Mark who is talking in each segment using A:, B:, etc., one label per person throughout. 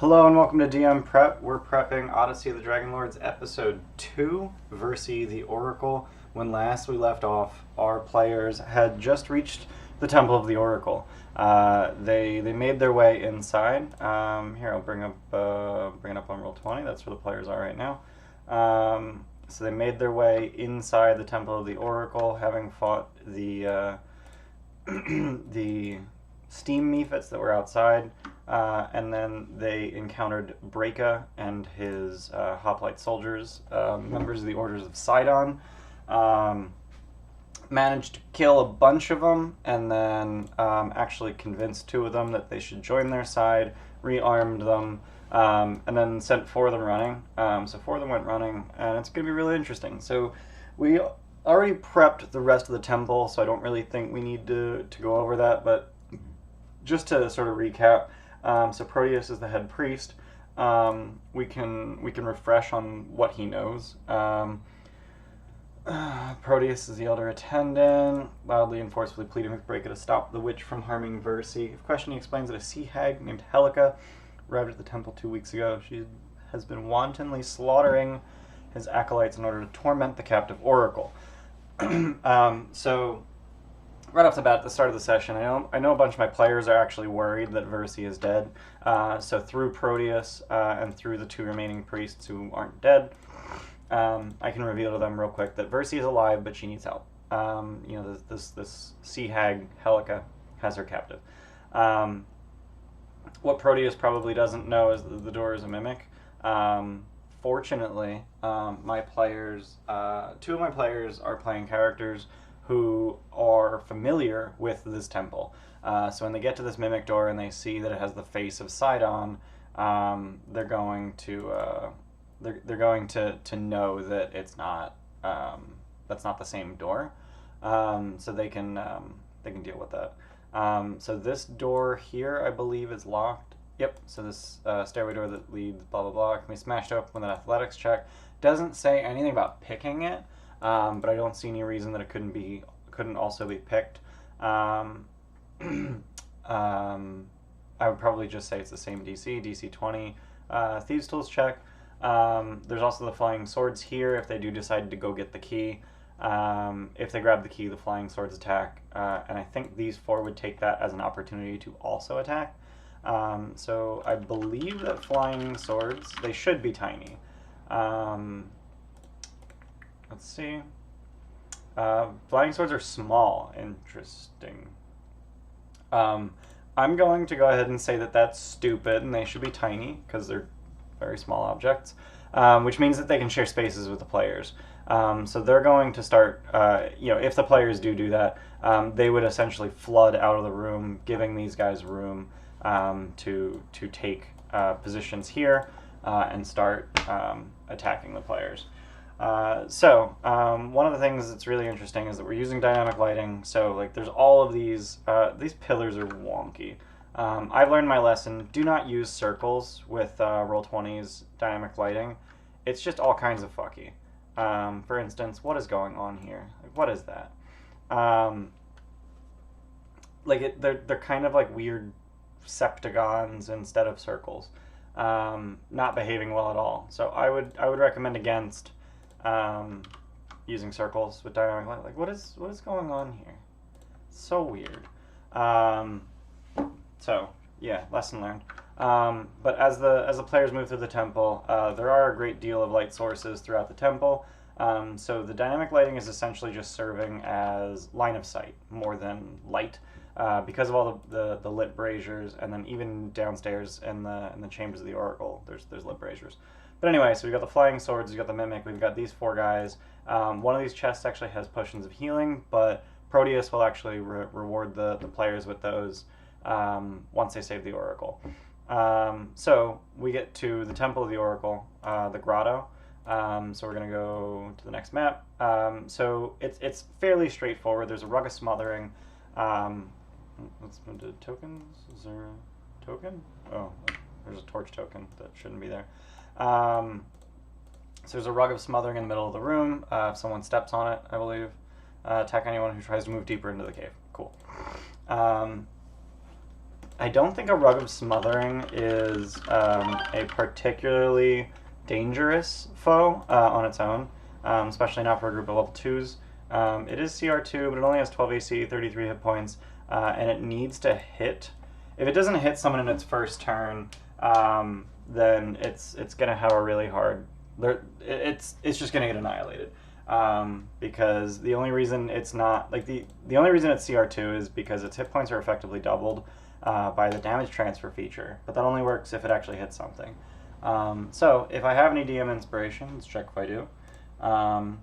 A: Hello and welcome to DM Prep. We're prepping Odyssey of the Dragon Lords Episode 2, Versi the Oracle. When last we left off, our players had just reached the Temple of the Oracle. They made their way inside. Here, I'll bring it up on Roll20. That's where the players are right now. So they made their way inside the Temple of the Oracle, having fought the the steam mephits that were outside. And then they encountered Breka and his hoplite soldiers, members of the Orders of Sidon. Managed to kill a bunch of them, and then actually convinced two of them that they should join their side, rearmed them, and then sent four of them running. So four of them went running, and it's going to be really interesting. So we already prepped the rest of the temple, so I don't really think we need to go over that, but just to sort of recap, so Proteus is the head priest. We can refresh on what he knows. Proteus is the elder attendant, loudly and forcefully pleading with Breka to stop the witch from harming Versi. If questioned, he explains that a sea hag named Helica arrived at the temple 2 weeks ago. She has been wantonly slaughtering his acolytes in order to torment the captive oracle. So right off the bat, at the start of the session, I know a bunch of my players are actually worried that Versi is dead. So through Proteus and through the two remaining priests who aren't dead, I can reveal to them real quick that Versi is alive, but she needs help. This sea hag, Helica, has her captive. What Proteus probably doesn't know is that the door is a mimic. Fortunately, my players, two of my players are playing characters who are familiar with this temple. So when they get to this mimic door and they see that it has the face of Sidon, they're going to know that it's not that's not the same door. So they can deal with that. So this door here, I believe, is locked. Yep. So this stairway door that leads blah blah blah can be smashed open with an athletics check. Doesn't say anything about picking it. But I don't see any reason that it couldn't also be picked. I would probably just say it's the same DC 20. Thieves' Tools check. There's also the flying swords here if they do decide to go get the key. If they grab the key, the flying swords attack. And I think these four would take that as an opportunity to also attack. So I believe that flying swords, they should be tiny. Let's see. Flying swords are small. Interesting. I'm going to go ahead and say that that's stupid and they should be tiny because they're very small objects, which means that they can share spaces with the players. So they're going to start, if the players do that, they would essentially flood out of the room, giving these guys room to take positions here and start attacking the players. One of the things that's really interesting is that we're using dynamic lighting. So like there's all of these pillars are wonky. I've learned my lesson. Do not use circles with Roll20's dynamic lighting. It's just all kinds of fucky. For instance, what is going on here? Like, what is that? They're kind of like weird septagons instead of circles. Not behaving well at all. So I would recommend against using circles with dynamic light. Like what is going on here? It's so weird. So yeah, lesson learned. But as the players move through the temple, there are a great deal of light sources throughout the temple. So the dynamic lighting is essentially just serving as line of sight more than light, because of all the lit braziers, and then even downstairs in the chambers of the oracle, there's lit braziers. But anyway, so we've got the flying swords, we've got the mimic, we've got these four guys. One of these chests actually has potions of healing, but Proteus will actually reward the players with those once they save the oracle. So we get to the Temple of the Oracle, the Grotto. So we're going to go to the next map. So it's fairly straightforward. There's a rug of smothering. Let's move to tokens. Is there a token? Oh, there's a torch token that shouldn't be there. So there's a rug of smothering in the middle of the room. If someone steps on it, I believe. Attack anyone who tries to move deeper into the cave. Cool. I don't think a Rug of Smothering is a particularly dangerous foe on its own, especially not for a group of level 2s. It is CR2, but it only has 12 AC, 33 hit points, and it needs to hit. If it doesn't hit someone in its first turn, then it's going to have a really hard... It's just going to get annihilated. Because the only reason it's not... Like, the only reason it's CR2 is because its hit points are effectively doubled by the damage transfer feature. But that only works if it actually hits something. So, if I have any DM inspiration, let's check if I do. DM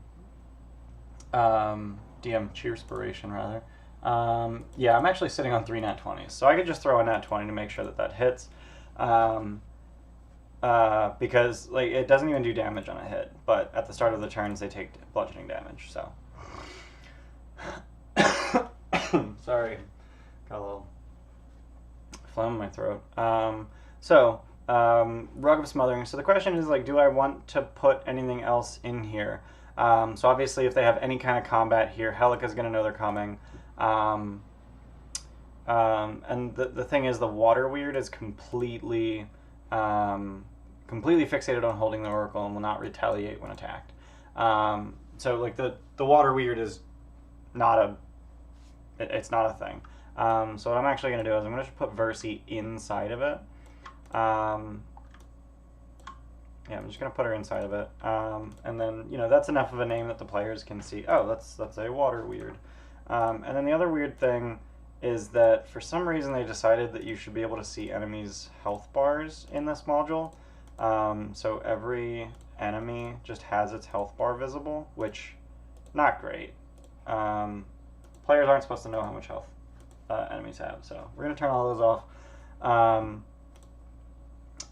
A: Cheerspiration, rather. Yeah, I'm actually sitting on 3 nat 20s, so I could just throw a nat 20 to make sure that that hits. Because like it doesn't even do damage on a hit, but at the start of the turns they take bludgeoning damage, so. Sorry, got a little phlegm in my throat. Rug of Smothering. So the question is, like, do I want to put anything else in here? So obviously if they have any kind of combat here, Helica's going to know they're coming. And the thing is, the Water Weird is completely fixated on holding the Oracle and will not retaliate when attacked. So like the Water Weird is not it's not a thing. So what I'm actually going to do is I'm going to put Versi inside of it. Yeah, I'm just going to put her inside of it. And then, you know, that's enough of a name that the players can see, oh, that's a Water Weird. And then the other weird thing is that for some reason they decided that you should be able to see enemies' health bars in this module. So every enemy just has its health bar visible, which, not great. Players aren't supposed to know how much health enemies have, so we're going to turn all those off.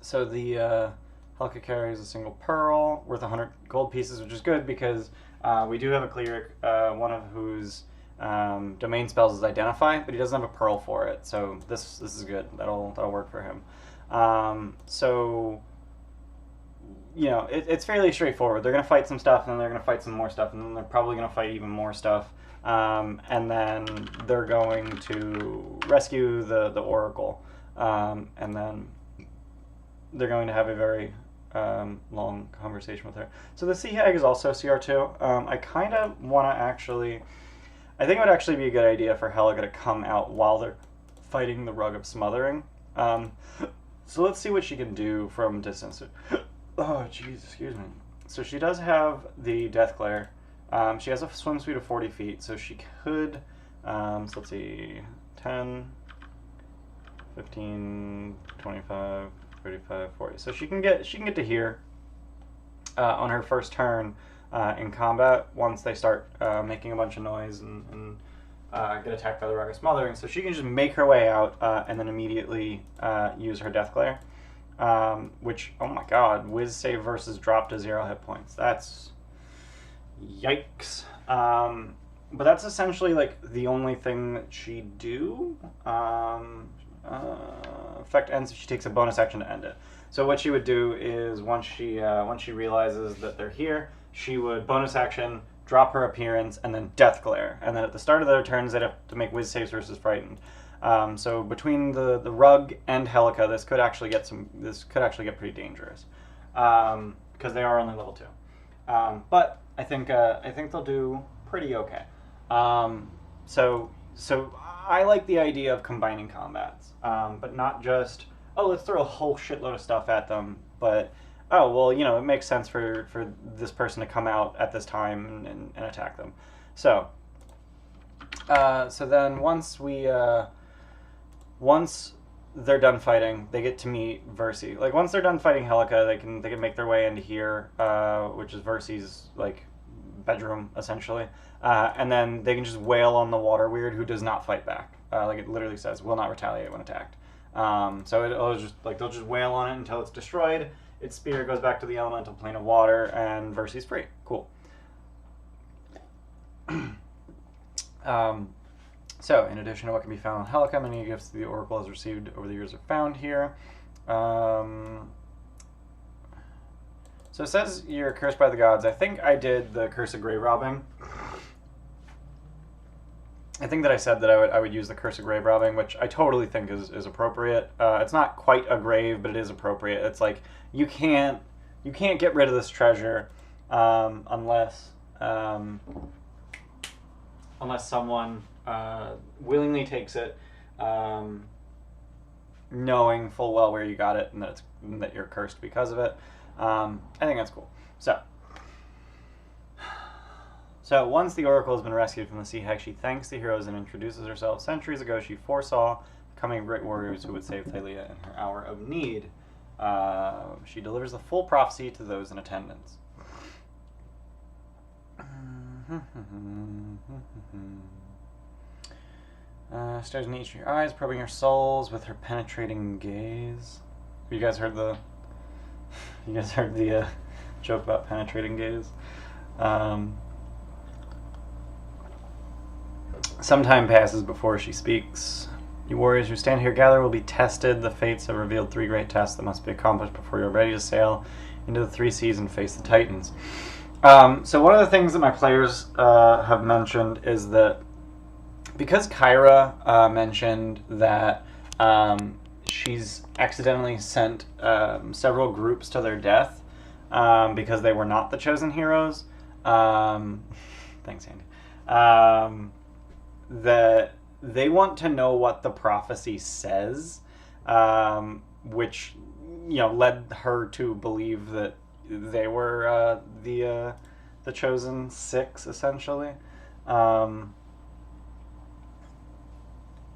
A: So the Helica carries a single pearl worth 100 gold pieces, which is good because we do have a cleric, one of whose domain spells is Identify, but he doesn't have a pearl for it, so this is good. That'll work for him. So, you know, it's fairly straightforward. They're going to fight some stuff, and then they're going to fight some more stuff, and then they're probably going to fight even more stuff. And then they're going to rescue the Oracle, and then they're going to have a very long conversation with her. So the Sea Hag is also CR2. I kind of want to actually... I think it would actually be a good idea for Helica to come out while they're fighting the Rug of Smothering. So let's see what she can do from distance. Oh, jeez, excuse me. So she does have the Death Glare. She has a swim speed of 40 feet, so she could, so let's see, 10, 15, 25, 35, 40. So she can get to here on her first turn in combat once they start making a bunch of noise and get attacked by the Rug of Smothering. So she can just make her way out and then immediately use her Death Glare. Which, oh my god, Wiz save versus drop to 0 hit points. That's... yikes. But that's essentially, like, the only thing that she do. Effect ends if she takes a bonus action to end it. So what she would do is once she realizes that they're here, she would bonus action, drop her appearance, and then Death Glare. And then at the start of their turns, they'd have to make Wiz saves versus Frightened. So between the Rug and Helica, this could actually get pretty dangerous, because they are only level 2. But I think they'll do pretty okay. So I like the idea of combining combats, but not just, oh, let's throw a whole shitload of stuff at them, but oh, well, you know, it makes sense for this person to come out at this time and attack them. So then once they're done fighting, they get to meet Versi. Like, once they're done fighting Helica, they can make their way into here, which is Versi's, like, bedroom, essentially. And then they can just wail on the Water Weird, who does not fight back. Like, it literally says, will not retaliate when attacked. So it'll just, like, they'll just wail on it until it's destroyed. Its spear goes back to the elemental plane of water, and Versi's free. Cool. So, in addition to what can be found on Helica, many gifts the Oracle has received over the years are found here. So it says you're cursed by the gods. I think I did the Curse of Grey Robbing. I think that I said that I would use the Curse of Grave Robbing, which I totally think is appropriate. It's not quite a grave, but it is appropriate. It's like you can't get rid of this treasure unless someone willingly takes it, knowing full well where you got it and that you're cursed because of it. I think that's cool. So once the Oracle has been rescued from the sea hex, she thanks the heroes and introduces herself. Centuries ago, she foresaw the coming of great warriors who would save Thalia in her hour of need. She delivers the full prophecy to those in attendance. Stares in each of your eyes, probing your souls with her penetrating gaze. You guys heard the joke about penetrating gaze? Some time passes before she speaks. You warriors who stand here gather will be tested. The fates have revealed 3 great tests that must be accomplished before you're ready to sail into the 3 seas and face the Titans. So one of the things that my players have mentioned is that because Kyra mentioned that she's accidentally sent several groups to their death because they were not the chosen heroes. Thanks, Andy. That they want to know what the prophecy says, which led her to believe that they were the chosen 6, essentially.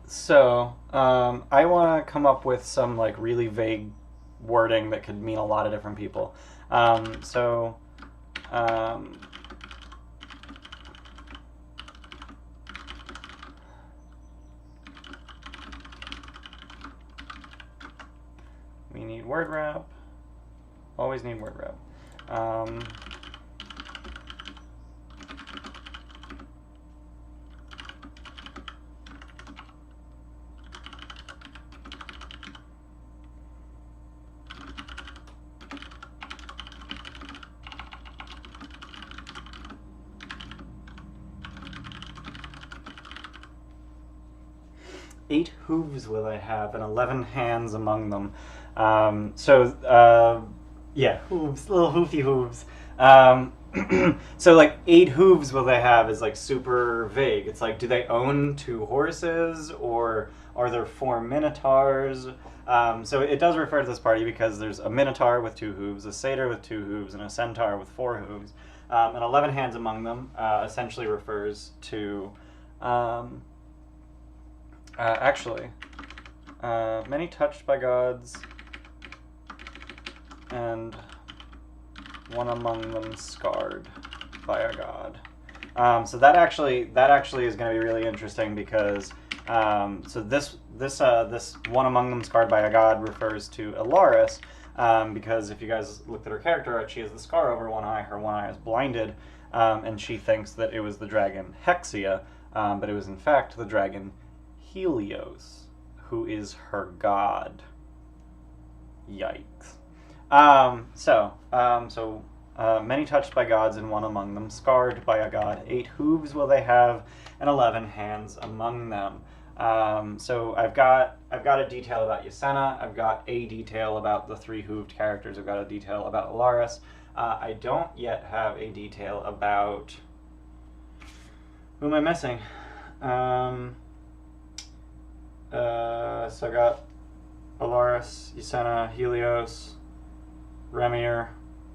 A: So I want to come up with some really vague wording that could mean a lot of different people. We need word wrap. Always need word wrap. Eight hooves will I have, and 11 hands among them. Yeah, hooves, little hoofy hooves. So 8 hooves will they have is super vague. It's do they own 2 horses, or are there 4 minotaurs? So it does refer to this party because there's a minotaur with 2 hooves, a satyr with 2 hooves, and a centaur with 4 hooves. And 11 hands among them essentially refers to many touched by gods, and one among them scarred by a god. So that actually is going to be really interesting because this one among them scarred by a god refers to Alaris, because if you guys looked at her character art, she has the scar over one eye. Her one eye is blinded, and she thinks that it was the dragon Hexia, but it was in fact the dragon Helios, who is her god. Yikes. Many touched by gods, and one among them scarred by a god. 8 hooves will they have, and 11 hands among them. So I've got a detail about Ysena. I've got a detail about the 3 hooved characters. I've got a detail about Alaris. I don't yet have a detail about... Who am I missing? So I got Alaris, Ysena, Helios, Remir,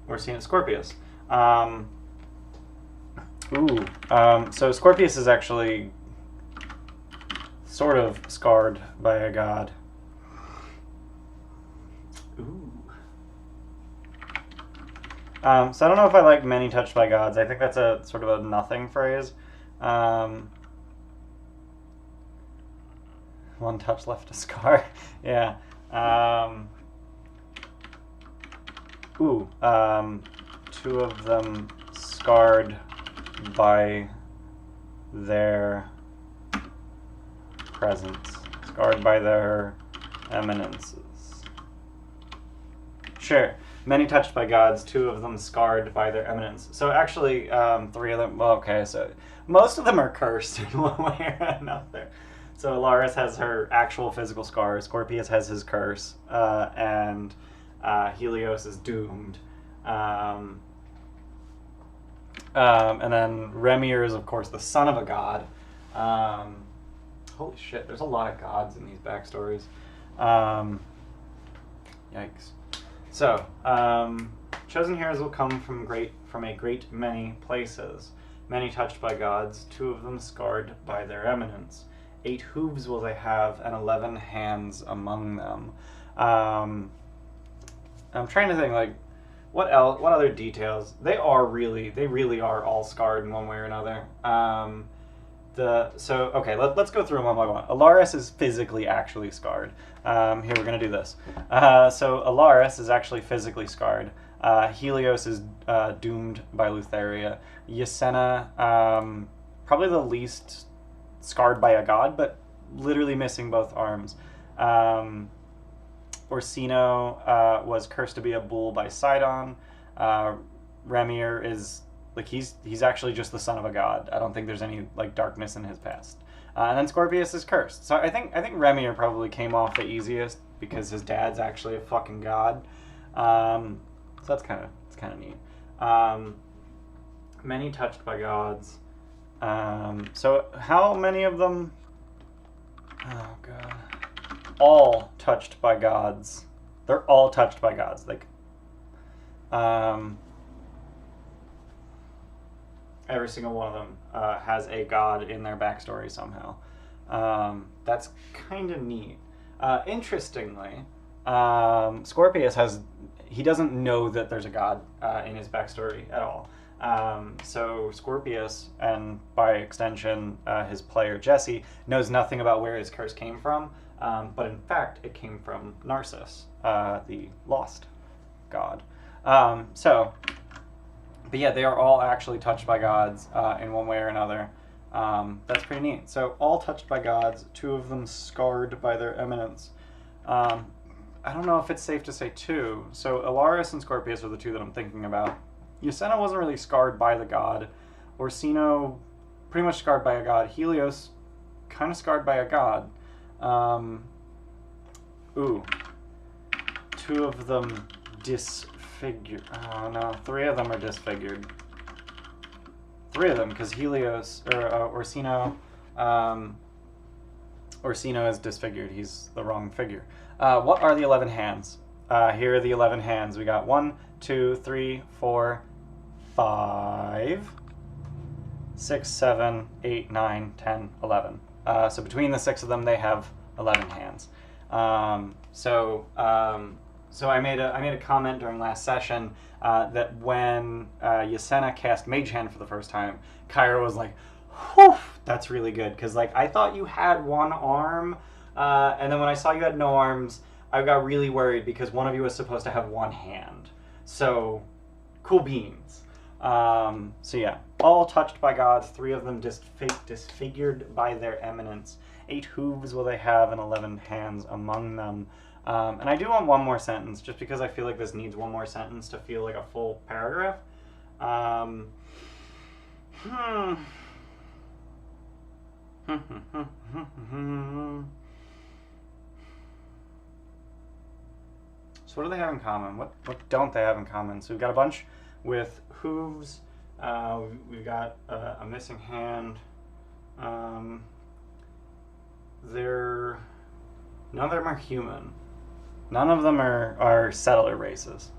A: Orsina, Scorpius. So Scorpius is actually sort of scarred by a god. Ooh. So I don't know if I like many touched by gods. I think that's a sort of a nothing phrase. One touch left a scar. Yeah. 2 of them scarred by their presence. Scarred by their eminences. Sure. Many touched by gods, 2 of them scarred by their eminence. So actually, 3 of them. Well, okay, so most of them are cursed in one way or another. So Alaris has her actual physical scars. Scorpius has his curse, and Helios is doomed. And then Remir is, of course, the son of a god. Holy shit, there's a lot of gods in these backstories. Yikes. So, chosen heroes will come from a great many places. Many touched by gods, 2 of them scarred by their eminence. 8 hooves will they have, and 11 hands among them. I'm trying to think, like, what else? What other details? They really are all scarred in one way or another. Okay, let's go through them one by one. Alaris is physically actually scarred. Here, we're going to do this. So Alaris is actually physically scarred. Helios is doomed by Lutheria. Yasenna, probably the least scarred by a god, but literally missing both arms. Orsino was cursed to be a bull by Sidon. Remir is... like, he's actually just the son of a god. I don't think there's any, like, darkness in his past. And then Scorpius is cursed. So I think Remir probably came off the easiest because his dad's actually a fucking god. So that's kind of neat. Many touched by gods. So how many of them? Oh god. All touched by gods. They're all touched by gods. Like, every single one of them has a god in their backstory somehow. That's kind of neat. Interestingly, Scorpius he doesn't know that there's a god in his backstory at all. So Scorpius, and by extension his player Jesse, knows nothing about where his curse came from, but in fact it came from Narcissus, the lost god. But yeah, they are all actually touched by gods in one way or another. That's pretty neat. So all touched by gods, 2 of them scarred by their eminence. I don't know if it's safe to say 2. So Alaris and Scorpius are the 2 that I'm thinking about. Yasenna wasn't really scarred by the god. Orsino, pretty much scarred by a god. Helios, kind of scarred by a god. 2 of them disfigured. Oh no, 3 of them are disfigured. 3 of them, because Helios, or Orsino is disfigured. He's the wrong figure. What are the 11 hands? Here are the 11 hands. We got 1, 2, 3, 4, 5, 6, 7, 8, 9, 10, 11. So between the 6 of them, they have 11 hands. So I made a comment during last session that when Yasenna cast Mage Hand for the first time, Kyra was like, "Whew, that's really good," because like I thought you had 1 arm, and then when I saw you had no arms, I got really worried because one of you was supposed to have 1 hand. So cool beans. So yeah, all touched by gods, 3 of them disfigured by their eminence. 8 hooves will they have, and 11 hands among them. And I do want one more sentence, just because I feel like this needs one more sentence to feel like a full paragraph. So what do they have in common? What don't they have in common? So we've got a bunch with hooves. We've got a missing hand. None of them are human. None of them are settler races.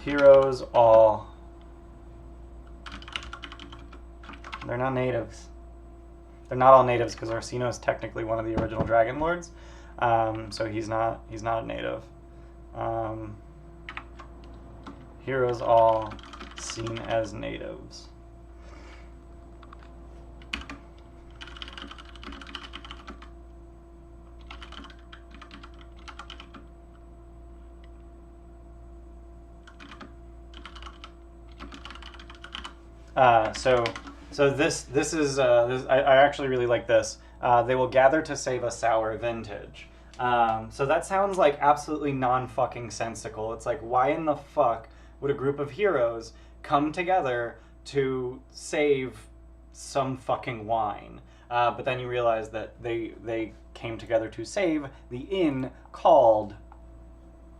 A: Heroes all. They're not natives. They're not all natives because Orsino is technically one of the original Dragon Lords. So he's not a native. Heroes all seen as natives. So this is I actually really like this. They will gather to save a sour vintage. So that sounds like absolutely non-fucking sensical. It's like, why in the fuck would a group of heroes come together to save some fucking wine? But then you realize that they came together to save the inn called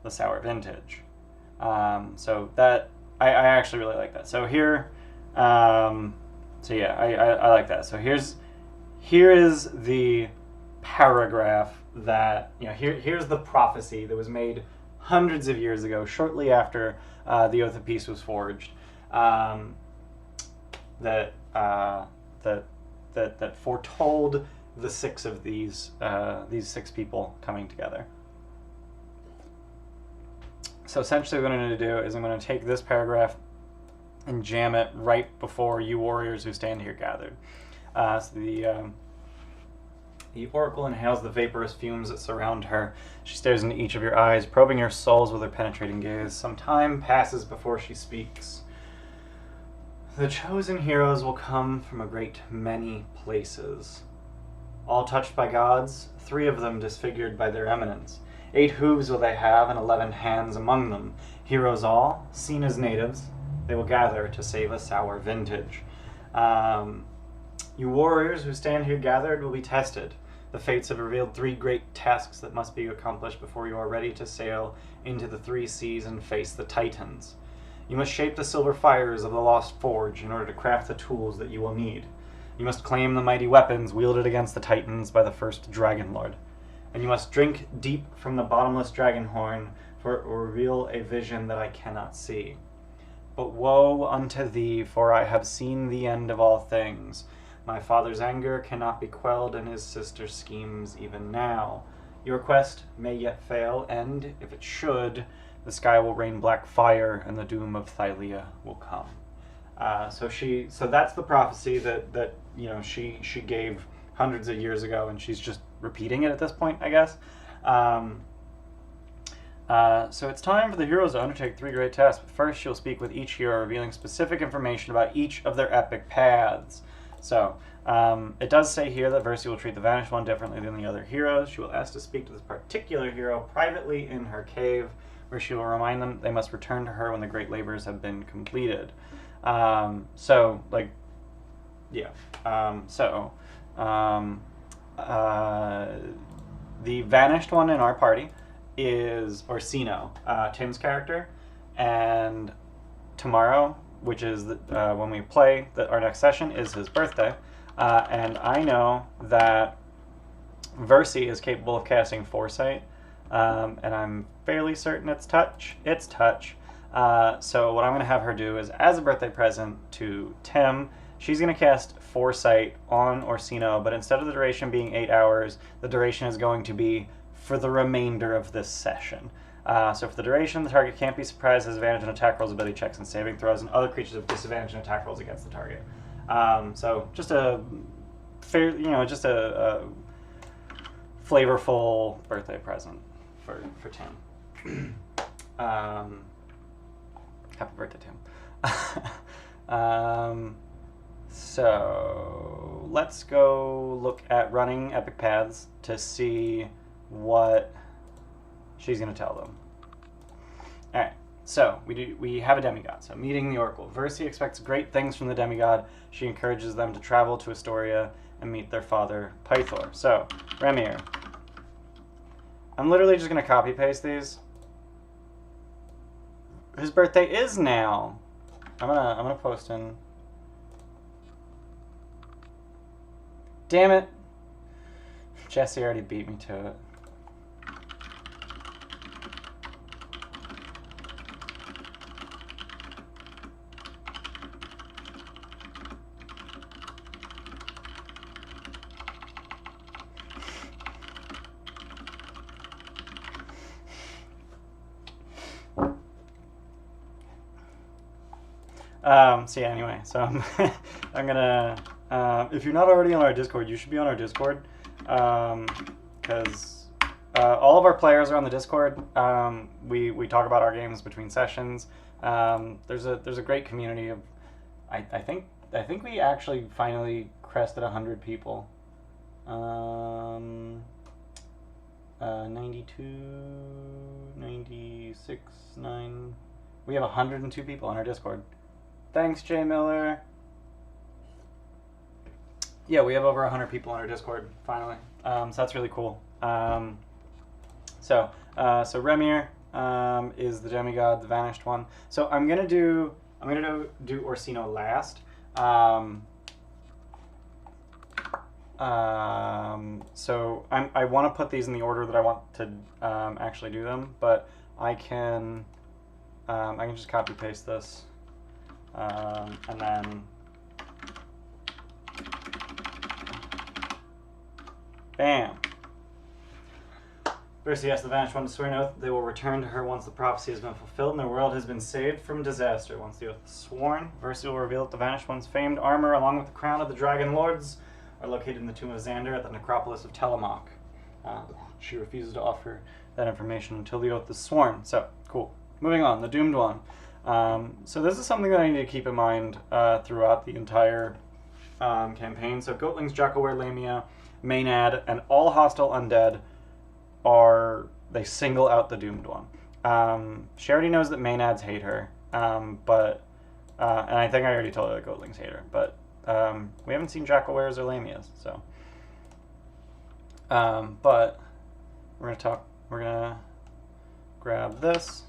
A: the Sour Vintage. So that I actually really like that. So here, so yeah, I like that. So here is the paragraph that, you know, here's the prophecy that was made hundreds of years ago, shortly after the Oath of Peace was forged, that foretold the six of these six people coming together. So essentially what I'm going to do is I'm going to take this paragraph and jam it right before you warriors who stand here gathered. So the oracle inhales the vaporous fumes that surround her. She stares into each of your eyes, probing your souls with her penetrating gaze. Some time passes before she speaks. The chosen heroes will come from a great many places. All touched by gods, 3 of them disfigured by their eminence. 8 hooves will they have, and 11 hands among them. Heroes all, seen as natives, they will gather to save a sour vintage. You warriors who stand here gathered will be tested. The fates have revealed 3 great tasks that must be accomplished before you are ready to sail into the 3 seas and face the Titans. You must shape the silver fires of the Lost Forge in order to craft the tools that you will need. You must claim the mighty weapons wielded against the Titans by the first Dragon Lord. And you must drink deep from the bottomless dragon horn, for it will reveal a vision that I cannot see. But woe unto thee, for I have seen the end of all things. My father's anger cannot be quelled, and his sister's schemes even now. Your quest may yet fail, and, if it should, the sky will rain black fire, and the doom of Thylia will come. So that's the prophecy that you know she gave hundreds of years ago, and she's just repeating it at this point, I guess. So it's time for the heroes to undertake 3 great tests. But first, she'll speak with each hero, revealing specific information about each of their epic paths. So, it does say here that Versi will treat the Vanished One differently than the other heroes. She will ask to speak to this particular hero privately in her cave, where she will remind them they must return to her when the great labors have been completed. The Vanished One in our party is Orsino, Tim's character, and tomorrow, which is when we play our next session, is his birthday, and I know that Versi is capable of casting Foresight, and I'm fairly certain it's Touch. So what I'm going to have her do is, as a birthday present to Tim, she's going to cast Foresight on Orsino, but instead of the duration being 8 hours, the duration is going to be for the remainder of this session. So for the duration, the target can't be surprised, has advantage on attack rolls, ability checks, and saving throws, and other creatures have disadvantage on attack rolls against the target. So just a fair, just a flavorful birthday present for Tim. Happy birthday, Tim. So let's go look at running epic paths to see what she's going to tell them. Alright, so we have a demigod. So meeting the oracle. Versi expects great things from the demigod. She encourages them to travel to Estoria and meet their father, Pythor. So, Remir. I'm literally just going to copy paste these. His birthday is now. I'm gonna post in. Damn it. Jesse already beat me to it. So yeah, anyway, so I'm gonna, if you're not already on our Discord, you should be on our Discord, because all of our players are on the Discord. We talk about our games between sessions. There's a great community of, I think we actually finally crested 100 people. 92, 96, 9. We have 102 people on our Discord. Thanks, Jay Miller. Yeah, we have over 100 people on our Discord, finally. So that's really cool. So Remir is the demigod, the vanished one. So I'm gonna do Orsino last. So I want to put these in the order that I want to actually do them, but I can just copy paste this, and then bam. Versi asks the vanished one to swear an oath they will return to her once the prophecy has been fulfilled and their world has been saved from disaster. Once the oath is sworn, Versi will reveal that the vanished one's famed armor, along with the crown of the Dragon Lords, are located in the Tomb of Xander at the Necropolis of Telamok. She refuses to offer that information until the oath is sworn. So, cool. Moving on, the Doomed One. So this is something that I need to keep in mind throughout the entire campaign. So Goatlings, Jackalware, Lamia, Maenad, and all hostile undead they single out the Doomed One. She already knows that Maenads hate her, and I think I already told her that Goatlings hate her, but we haven't seen Jackalwares or Lamias, so. But we're gonna grab this,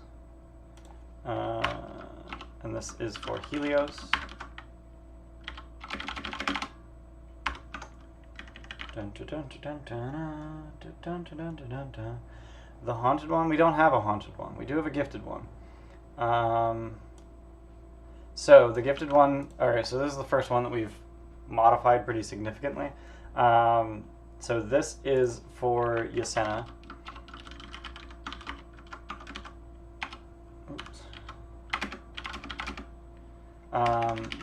A: and this is for Helios. The Haunted One, we don't have a Haunted One. We do have a Gifted One. So the Gifted One, alright, so this is the first one that we've modified pretty significantly. So this is for Yasena. Oops.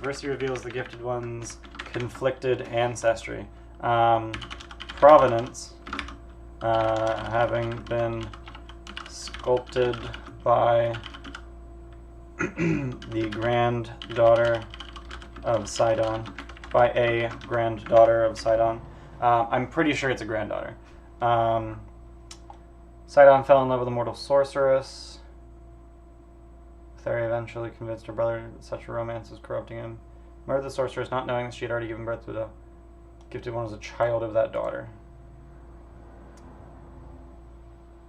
A: Versi reveals the Gifted One's conflicted ancestry. Provenance, having been sculpted by the granddaughter of Sidon, by a granddaughter of Sidon. I'm pretty sure it's a granddaughter. Sidon fell in love with a mortal sorceress. Theria eventually convinced her brother that such a romance was corrupting him. Murdered the sorceress, not knowing that she had already given birth to the Gifted One as a child of that daughter.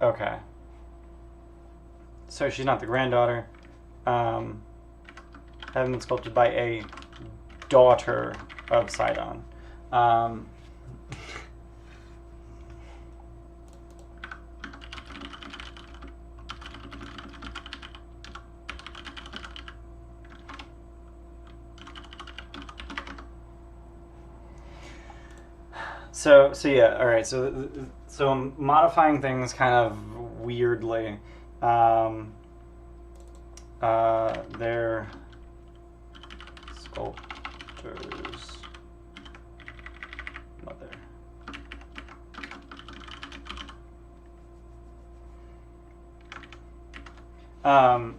A: Okay. So she's not the granddaughter. Having been sculpted by a daughter of Sidon. So yeah, all right. So I'm modifying things kind of weirdly. They're sculptor's mother.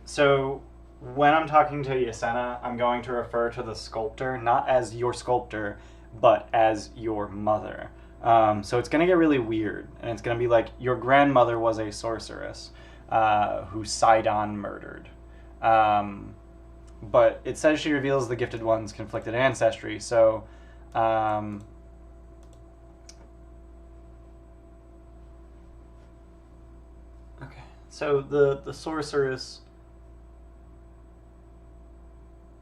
A: So when I'm talking to Yasena, I'm going to refer to the sculptor not as your sculptor, but as your mother. So it's going to get really weird, and it's going to be like, your grandmother was a sorceress who Sidon murdered. But it says she reveals the Gifted One's conflicted ancestry, so... okay, so the sorceress...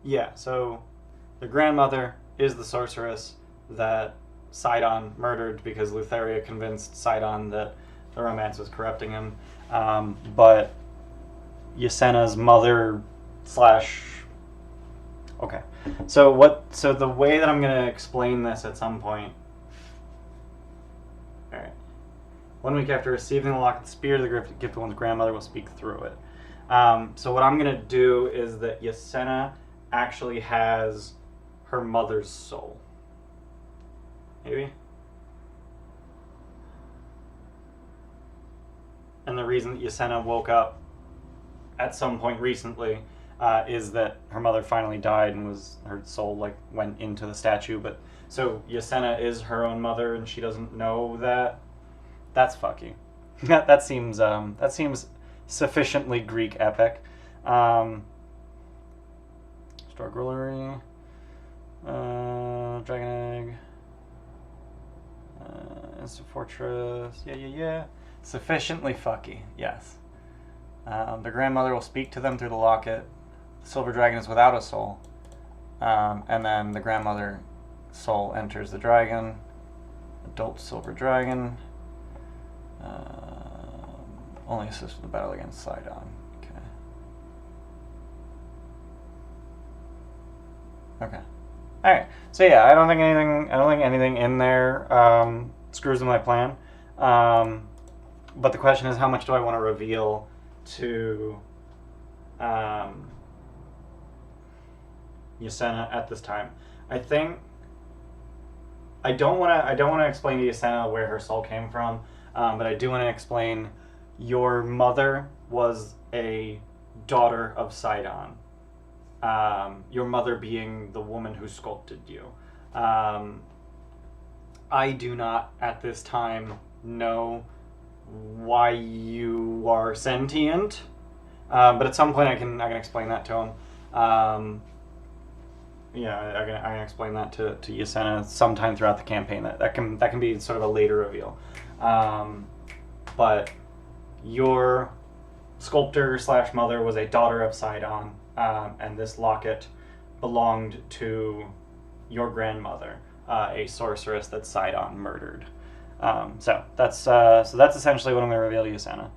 A: Yeah, so the grandmother is the sorceress that Sidon murdered because Lutheria convinced Sidon that the romance was corrupting him. But Yasena's mother / okay. So the way that I'm going to explain this at some point... Alright. 1 week after receiving the locket spear, the Gifted One's grandmother will speak through it. So what I'm going to do is that Yasena actually has her mother's soul. Maybe? And the reason that Yasena woke up at some point recently is that her mother finally died and her soul went into the statue. But so Yasena is her own mother and she doesn't know that. That's fucky. that seems sufficiently Greek epic. Star Reliquary, Dragon Egg, Instant Fortress, yeah. Sufficiently fucky, yes. The grandmother will speak to them through the locket. The silver dragon is without a soul. And then the grandmother soul enters the dragon. Adult silver dragon. Only assists with the battle against Sidon. Okay. All right. So yeah, I don't think anything in there screws with my plan. But the question is, how much do I want to reveal to Yasena at this time? I think I don't want to explain to Yasena where her soul came from, but I do want to explain your mother was a daughter of Sidon. Your mother being the woman who sculpted you. I do not at this time know why you are sentient, but at some point I can explain that to him. Yeah, I can explain that to Yasena sometime throughout the campaign. That can be sort of a later reveal. But your sculptor / mother was a daughter of Sidon, and this locket belonged to your grandmother, a sorceress that Sidon murdered. So that's essentially what I'm going to reveal to Yasena.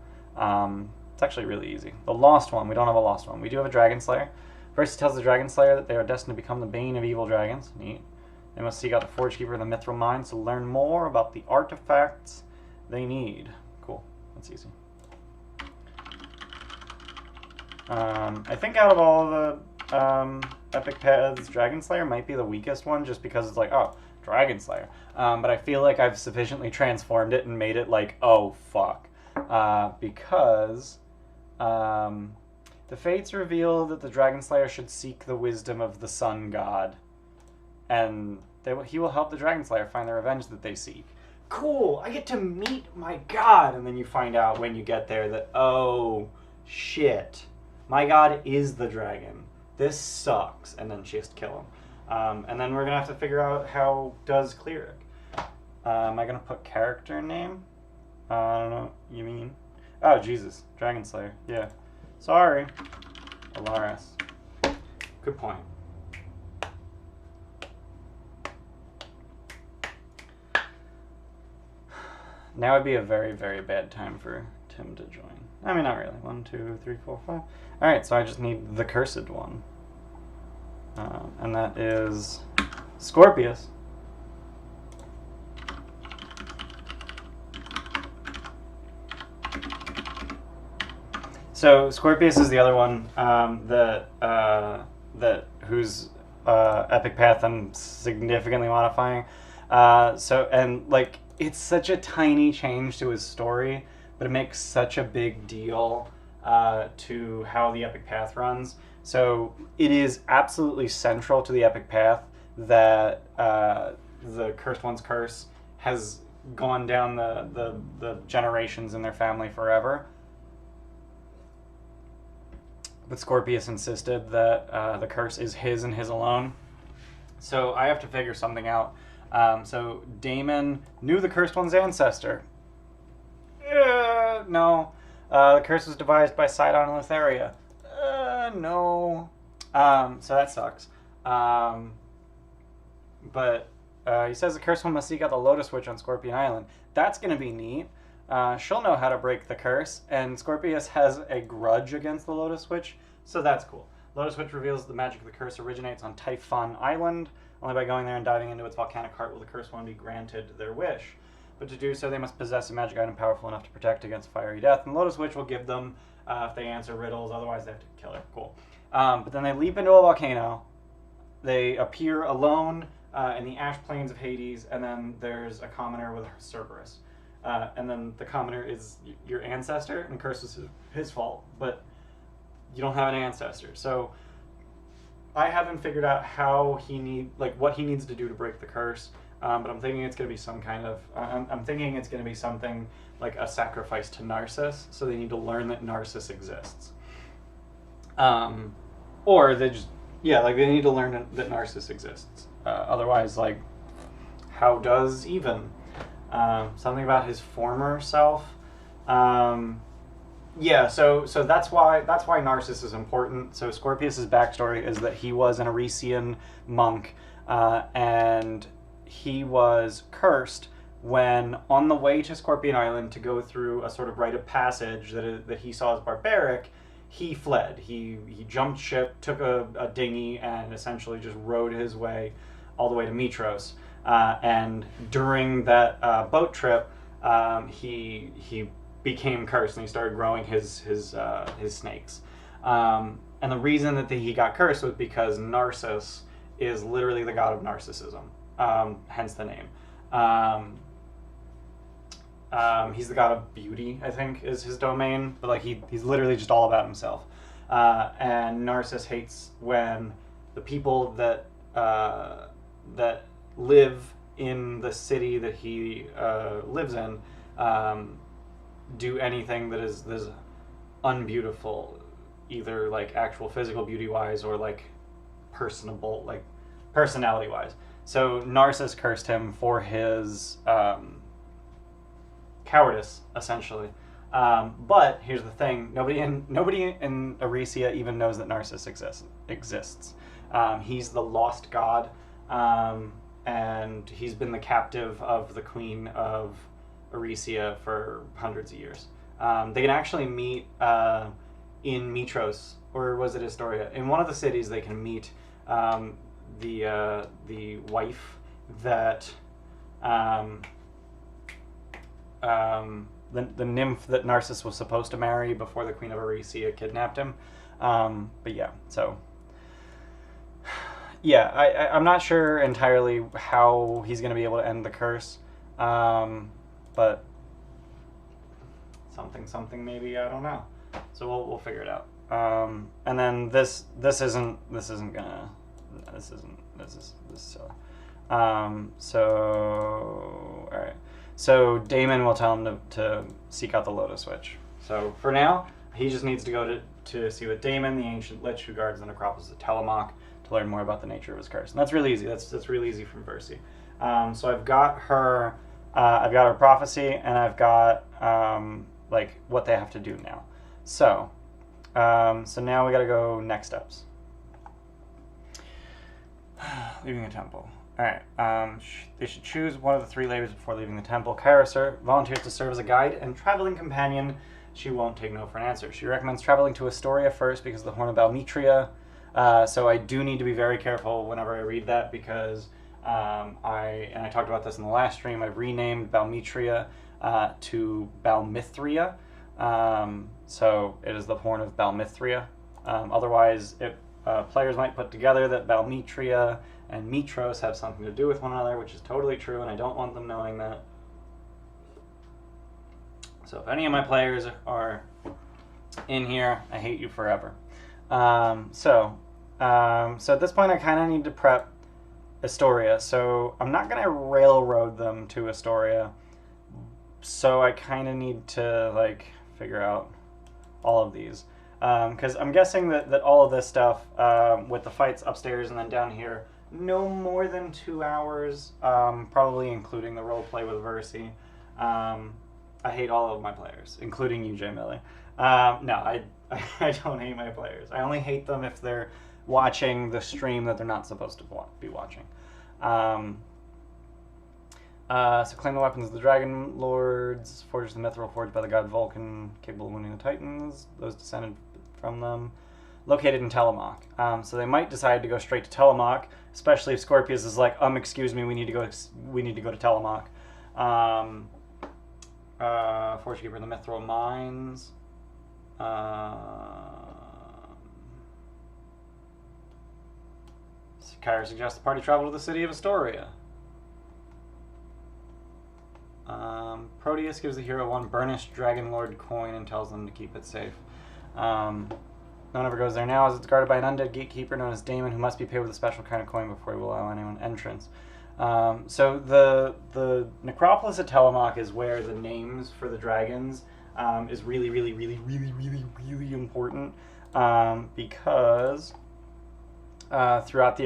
A: It's actually really easy. The Lost One. We don't have a Lost One. We do have a Dragon Slayer. First, it tells the Dragon Slayer that they are destined to become the bane of evil dragons. Neat. They must seek out the Forge Keeper in the Mithril Mines to learn more about the artifacts they need. Cool. That's easy. I think out of all the epic paths, Dragon Slayer might be the weakest one, just because it's like, oh, Dragon Slayer. But I feel like I've sufficiently transformed it and made it like, oh, fuck. Because the Fates reveal that the Dragon Slayer should seek the wisdom of the Sun God. And he will help the Dragon Slayer find the revenge that they seek. Cool, I get to meet my god! And then you find out when you get there that, oh, shit. My god is the dragon. This sucks. And then she has to kill him. And then we're going to have to figure out how does Cleric. Am I going to put character name? I don't know what you mean. Oh, Jesus. Dragon Slayer. Yeah. Sorry. Alaris. Good point. Now would be a very, very bad time for Tim to join. I mean, not really. 1, 2, 3, 4, 5. Alright, so I just need the cursed one. And that is Scorpius. So Scorpius is the other one whose epic path I'm significantly modifying. It's such a tiny change to his story, but it makes such a big deal to how the epic path runs. So it is absolutely central to the epic path that the Cursed One's curse has gone down the generations in their family forever. But Scorpius insisted that the curse is his and his alone. So I have to figure something out. So Damon knew the Cursed One's ancestor. No. The curse was devised by Sidon and Lotharia. No. So that sucks. But he says the Cursed One must seek out the Lotus Witch on Scorpion Island. That's going to be neat. She'll know how to break the curse, and Scorpius has a grudge against the Lotus Witch, so that's cool. Lotus Witch reveals the magic of the curse originates on Typhon Island. Only by going there and diving into its volcanic heart will the Cursed One be granted their wish. But to do so, they must possess a magic item powerful enough to protect against fiery death, and Lotus Witch will give them if they answer riddles, otherwise they have to kill her. Cool. But then they leap into a volcano. They appear alone in the ash plains of Hades, and then there's a commoner with Cerberus. And then the commoner is your ancestor, and the curse was his fault, but you don't have an ancestor. So I haven't figured out how what he needs to do to break the curse. but I'm thinking it's going to be some kind of. I'm thinking it's going to be something like a sacrifice to Narcissus. So they need to learn that Narcissus exists. Or they just like they need to learn that Narcissus exists. Otherwise, like, how does even something about his former self? So that's why Narcissus is important. So Scorpius's backstory is that he was an Arisian monk, and he was cursed when on the way to Scorpion Island to go through a sort of rite of passage that he saw as barbaric. He fled. He jumped ship, took a dinghy, and essentially just rowed his way all the way to Mitros. And during that boat trip, he became cursed, and he started growing his snakes. And the reason that he got cursed was because Narcissus is literally the god of narcissism, hence the name. He's the god of beauty, I think, is his domain, but like he's literally just all about himself. And Narcissus hates when the people that live in the city that he lives in do anything that is unbeautiful, either like actual physical beauty wise or like personable, like personality wise. So Narcissus cursed him for his cowardice, essentially. But here's the thing: nobody in Arisia even knows that Narcissus exists. He's the lost god, and he's been the captive of the queen of Arisia for hundreds of years. They can actually meet in Mitros, or was it Estoria? In one of the cities, they can meet the wife that the nymph that Narcissus was supposed to marry before the queen of Arisia kidnapped him. I'm not sure entirely how he's going to be able to end the curse, but something maybe, I don't know. So we'll figure it out. And then this is silly. So all right. So Damon will tell him to seek out the Lotus Witch. So for now, he just needs to go to see with Damon, the ancient lich who guards the Necropolis of Telamok, to learn more about the nature of his curse. And that's really easy. That's really easy from Versi. So I've got her prophecy, and I've got like what they have to do now. So now we got to go next steps. Leaving the temple. All right. They should choose one of the three labors before leaving the temple. Kyra volunteers to serve as a guide and traveling companion. She won't take no for an answer. She recommends traveling to Estoria first because of the Horn of Balmetria. So I do need to be very careful whenever I read that, because I talked about this in the last stream. I've renamed Balmetria to Balmithria. So it is the Horn of Balmithria. Otherwise, players might put together that Balmetria and Mitros have something to do with one another, which is totally true, and I don't want them knowing that. So if any of my players are in here, I hate you forever. So at this point, I kind of need to prep Estoria. So I'm not going to railroad them to Estoria. So I kind of need to like figure out all of these. Because I'm guessing that all of this stuff, with the fights upstairs and then down here, no more than 2 hours, probably including the roleplay with Versi. I hate all of my players, including you, J. Millie. No, I don't hate my players. I only hate them if they're watching the stream that they're not supposed to be watching. So claim the weapons of the Dragon Lords, forges the mithril forged by the god Vulcan, capable of wounding the Titans, those descended from them, located in Telamok. So they might decide to go straight to Telamok, especially if Scorpius is like, excuse me, we need to go to Telamok. Forge keeper in the mithril mines. Kyra suggests the party travel to the city of Estoria. Proteus gives the hero one burnished Dragon Lord coin and tells them to keep it safe. No one ever goes there now, as it's guarded by an undead gatekeeper known as Damon, who must be paid with a special kind of coin before he will allow anyone entrance. So the Necropolis at Telamok is where the names for the dragons is really, really, really, really, really, really important because throughout the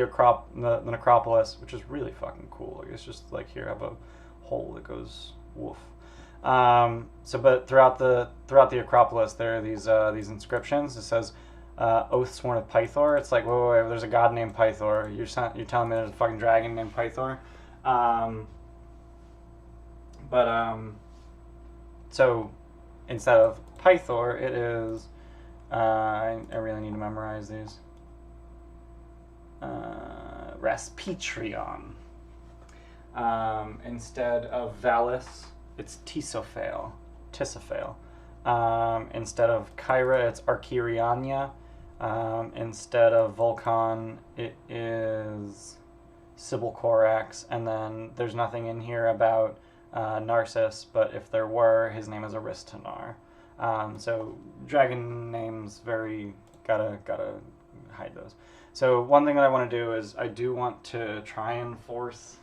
A: Necropolis, which is really fucking cool. Like, it's just like here I have a hole that goes woof. But throughout the Acropolis, there are these inscriptions. It says oath sworn of Pythor. It's like, wait, there's a god named Pythor. You're telling me there's a fucking dragon named Pythor? So instead of Pythor, it is. I really need to memorize these. Raspitrion. Instead of Valis, it's Tisophael. Instead of Kyra, it's Archeriania. Instead of Vulcan, it is Sibyl Corax. And then there's nothing in here about Narcissus, but if there were, his name is Aristanar. So dragon names gotta hide those. So one thing that I want to do is I do want to try and force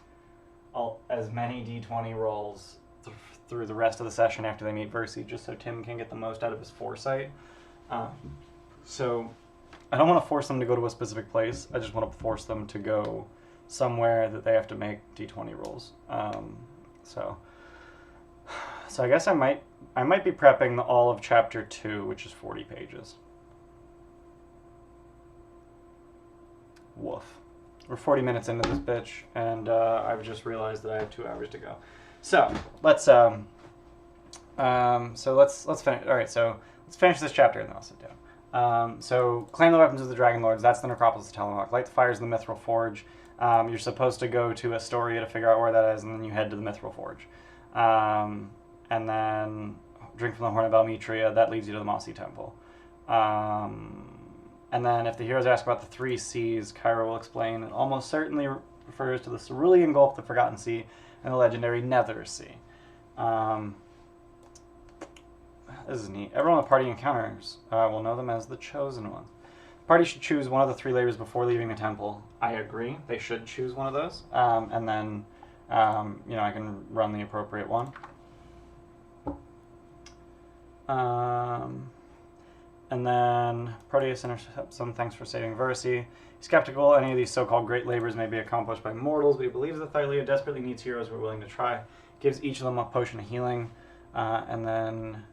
A: as many D20 rolls through the rest of the session after they meet Versi, just so Tim can get the most out of his foresight. So I don't want to force them to go to a specific place. I just want to force them to go somewhere that they have to make D20 rolls. So I guess I might be prepping all of Chapter 2, which is 40 pages. Woof. We're 40 minutes into this bitch, and I've just realized that I have 2 hours to go. So let's finish. All right, so let's finish this chapter, and then I'll sit down. So claim the weapons of the Dragon Lords. That's the Necropolis of Telamok. Light the fires in the Mithril Forge. You're supposed to go to Estoria to figure out where that is, and then you head to the Mithril Forge. And then drink from the Horn of Balmetria. That leads you to the Mossy Temple. And then if the heroes ask about the 3 seas, Kyra will explain it almost certainly refers to the Cerulean Gulf, the Forgotten Sea, and the legendary Nether Sea. This is neat. Everyone the party encounters will know them as the Chosen Ones. The party should choose one of the 3 labors before leaving the temple. I agree. They should choose one of those. And then, I can run the appropriate one. And then Proteus intercepts some thanks for saving Versi. He's skeptical any of these so-called great labors may be accomplished by mortals, but he believes that Thylia desperately needs heroes who are willing to try. Gives each of them a potion of healing. And then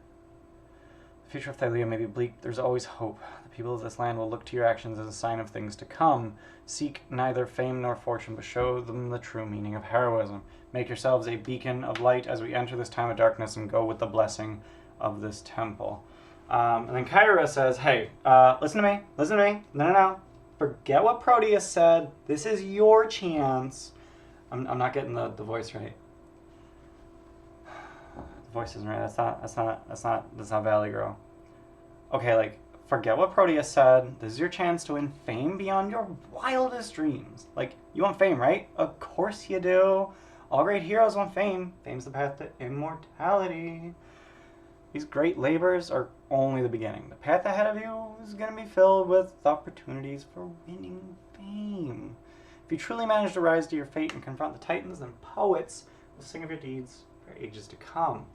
A: the future of Thylia may be bleak. There's always hope. The people of this land will look to your actions as a sign of things to come. Seek neither fame nor fortune, but show them the true meaning of heroism. Make yourselves a beacon of light as we enter this time of darkness and go with the blessing of this temple. And then Kyra says, hey, listen to me. No. Forget what Proteus said. This is your chance. I'm not getting the voice right. The voice isn't right. That's not Valley Girl. Okay, forget what Proteus said. This is your chance to win fame beyond your wildest dreams. You want fame, right? Of course you do. All great heroes want fame. Fame's the path to immortality. These great labors are only the beginning. The path ahead of you is going to be filled with opportunities for winning fame. If you truly manage to rise to your fate and confront the titans, then poets will sing of your deeds for ages to come.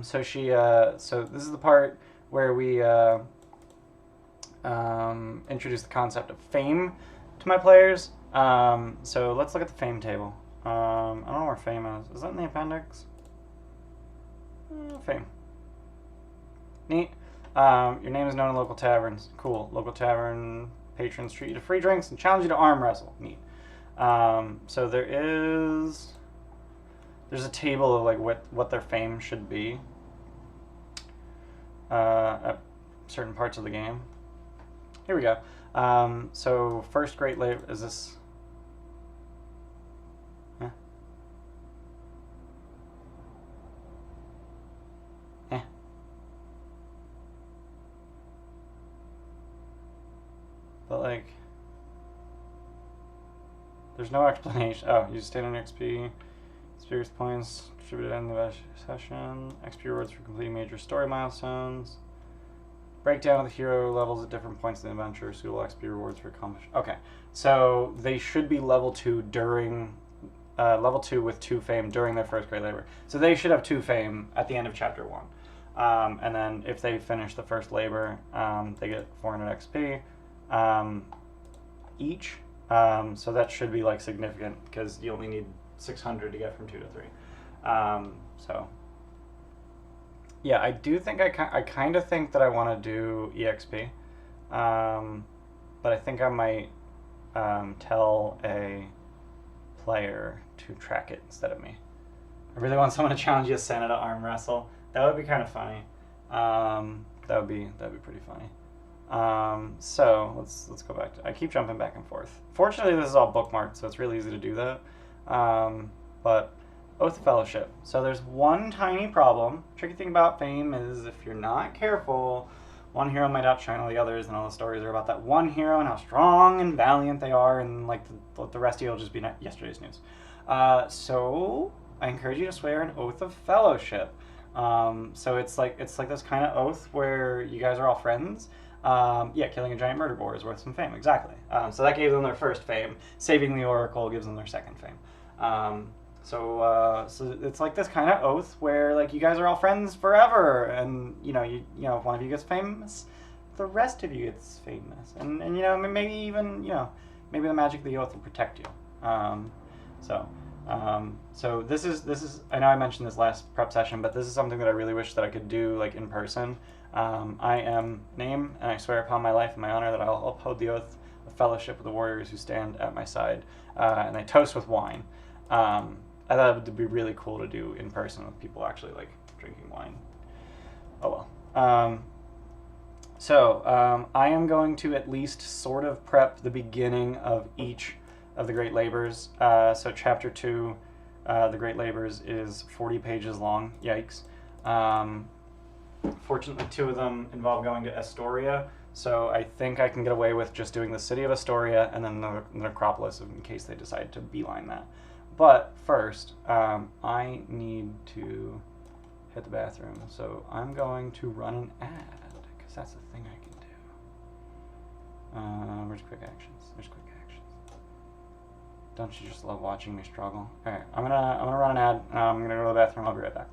A: So this is the part where we introduce the concept of fame to my players. So let's look at the fame table. I don't know where fame is. Is that in the appendix? Fame. Neat. Your name is known in local taverns. Cool. Local tavern patrons treat you to free drinks and challenge you to arm wrestle. Neat. So there's a table of what their fame should be at certain parts of the game. Here we go. So first great labor is this. But there's no explanation. Oh, use standard XP, experience points distributed in the session, XP rewards for completing major story milestones, breakdown of the hero levels at different points in the adventure, suitable XP rewards for accomplishment. Okay, so they should be level 2 during level 2 with 2 fame during their first Great Labor. So they should have 2 fame at the end of Chapter 1. And then if they finish the first labor, they get 400 XP each. So that should be like significant because you only need 600 to get from 2 to 3. So yeah, I do think I kind of think that I want to do EXP, but I think I might tell a player to track it instead of me. I really want someone to challenge Yasena to arm wrestle. That would be kind of funny. That'd be pretty funny. So let's go back to. I keep jumping back and forth. Fortunately, this is all bookmarked, so it's really easy to do that. But Oath of Fellowship. So there's one tiny problem. Tricky thing about fame is if you're not careful, one hero might outshine all the others, and all the stories are about that one hero and how strong and valiant they are, and like the rest of you will just be yesterday's news. So I encourage you to swear an Oath of Fellowship. So it's like this kind of oath where you guys are all friends. Yeah, killing a giant murder boar is worth some fame, exactly. So that gave them their first fame. Saving the Oracle gives them their second fame. So it's like this kind of oath where like you guys are all friends forever, and you know if one of you gets famous, the rest of you gets famous, and maybe even maybe the magic of the oath will protect you. So this is I know I mentioned this last prep session, but this is something that I really wish that I could do like in person. I am name, and I swear upon my life and my honor that I'll uphold the oath of fellowship with the warriors who stand at my side, and I toast with wine. I thought it would be really cool to do in person with people actually like drinking wine. Oh well. I am going to at least sort of prep the beginning of each of the Great Labors. So Chapter 2, the Great Labors, is 40 pages long. Yikes. Fortunately, 2 of them involve going to Estoria, so I think I can get away with just doing the City of Estoria and then the Necropolis in case they decide to beeline that. But first, I need to hit the bathroom, so I'm going to run an ad, because that's the thing I can do. Where's quick actions? There's quick actions. Don't you just love watching me struggle? Alright, I'm gonna run an ad, I'm gonna go to the bathroom, I'll be right back.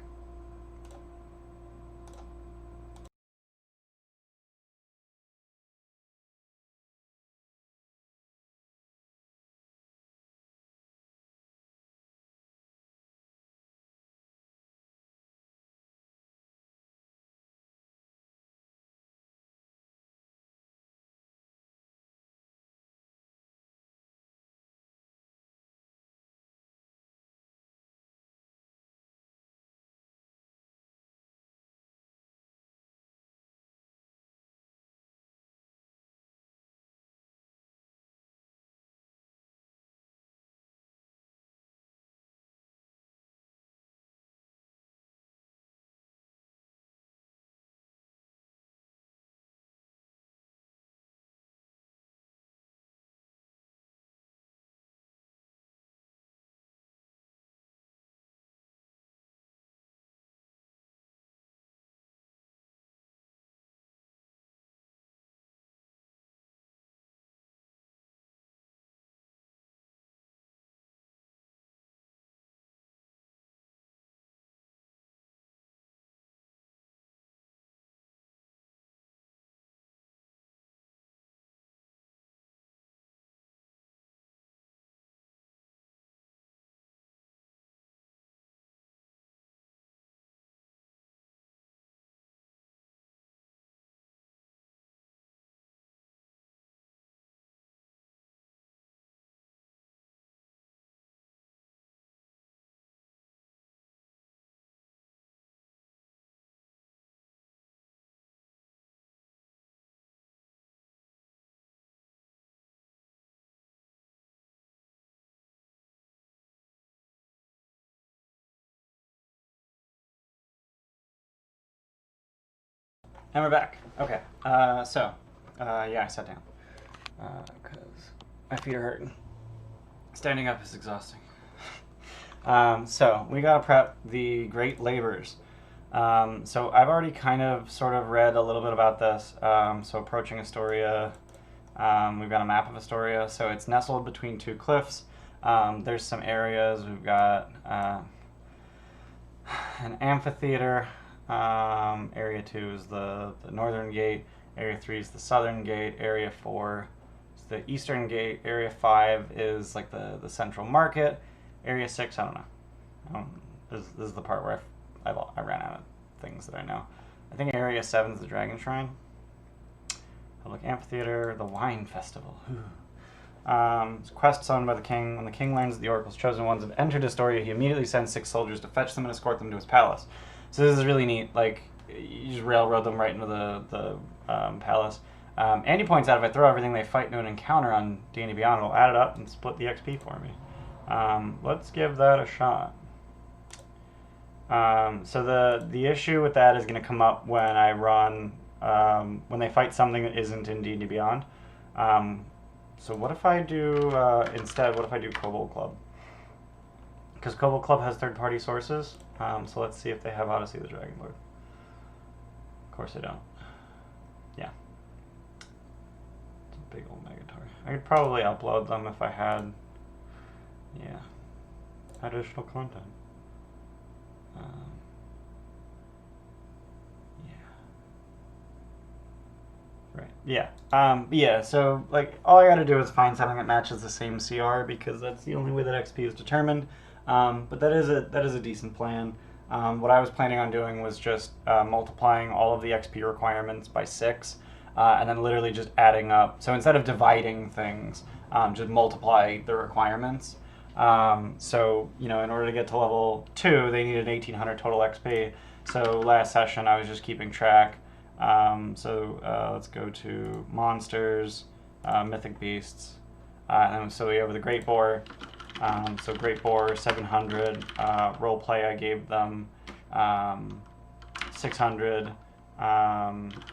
A: And we're back. Okay. Yeah, I sat down because my feet are hurting. Standing up is exhausting. So we gotta prep the Great Labors. So I've already kind of sort of read a little bit about this. So approaching Estoria, we've got a map of Estoria. So it's nestled between 2 cliffs. There's some areas. We've got an amphitheater. Area 2 is the northern gate. Area 3 is the southern gate. Area 4 is the eastern gate. Area 5 is like the central market. Area 6, I don't know. This is the part where I ran out of things that I know. I think Area 7 is the Dragon Shrine. Public Amphitheater, the Wine Festival. Quests owned by the king. When the king learns that the oracle's chosen ones have entered Estoria, he immediately sends 6 soldiers to fetch them and escort them to his palace. So this is really neat. Like, you just railroad them right into the palace. Andy points out if I throw everything they fight into an encounter on D&D Beyond, it'll add it up and split the XP for me. Let's give that a shot. So the issue with that is going to come up when I run, when they fight something that isn't in D&D Beyond. So what if I do, instead, what if I do Kobold Club? Because Kobold Club has third-party sources, so let's see if they have Odyssey of the Dragonlord. Of course they don't. Yeah. It's a big old Megatory. I could probably upload them if I had, yeah, additional content. Right. Yeah. Yeah. So like, all I got to do is find something that matches the same CR because that's the only way that XP is determined. But that is a decent plan. What I was planning on doing was just multiplying all of the XP requirements by 6, and then literally just adding up. So instead of dividing things, just multiply the requirements. So in order to get to level 2, they needed 1,800 total XP. So last session I was just keeping track. Let's go to monsters, mythic beasts, and so we have the Great Boar. So Great Boar 700, roleplay I gave them 600,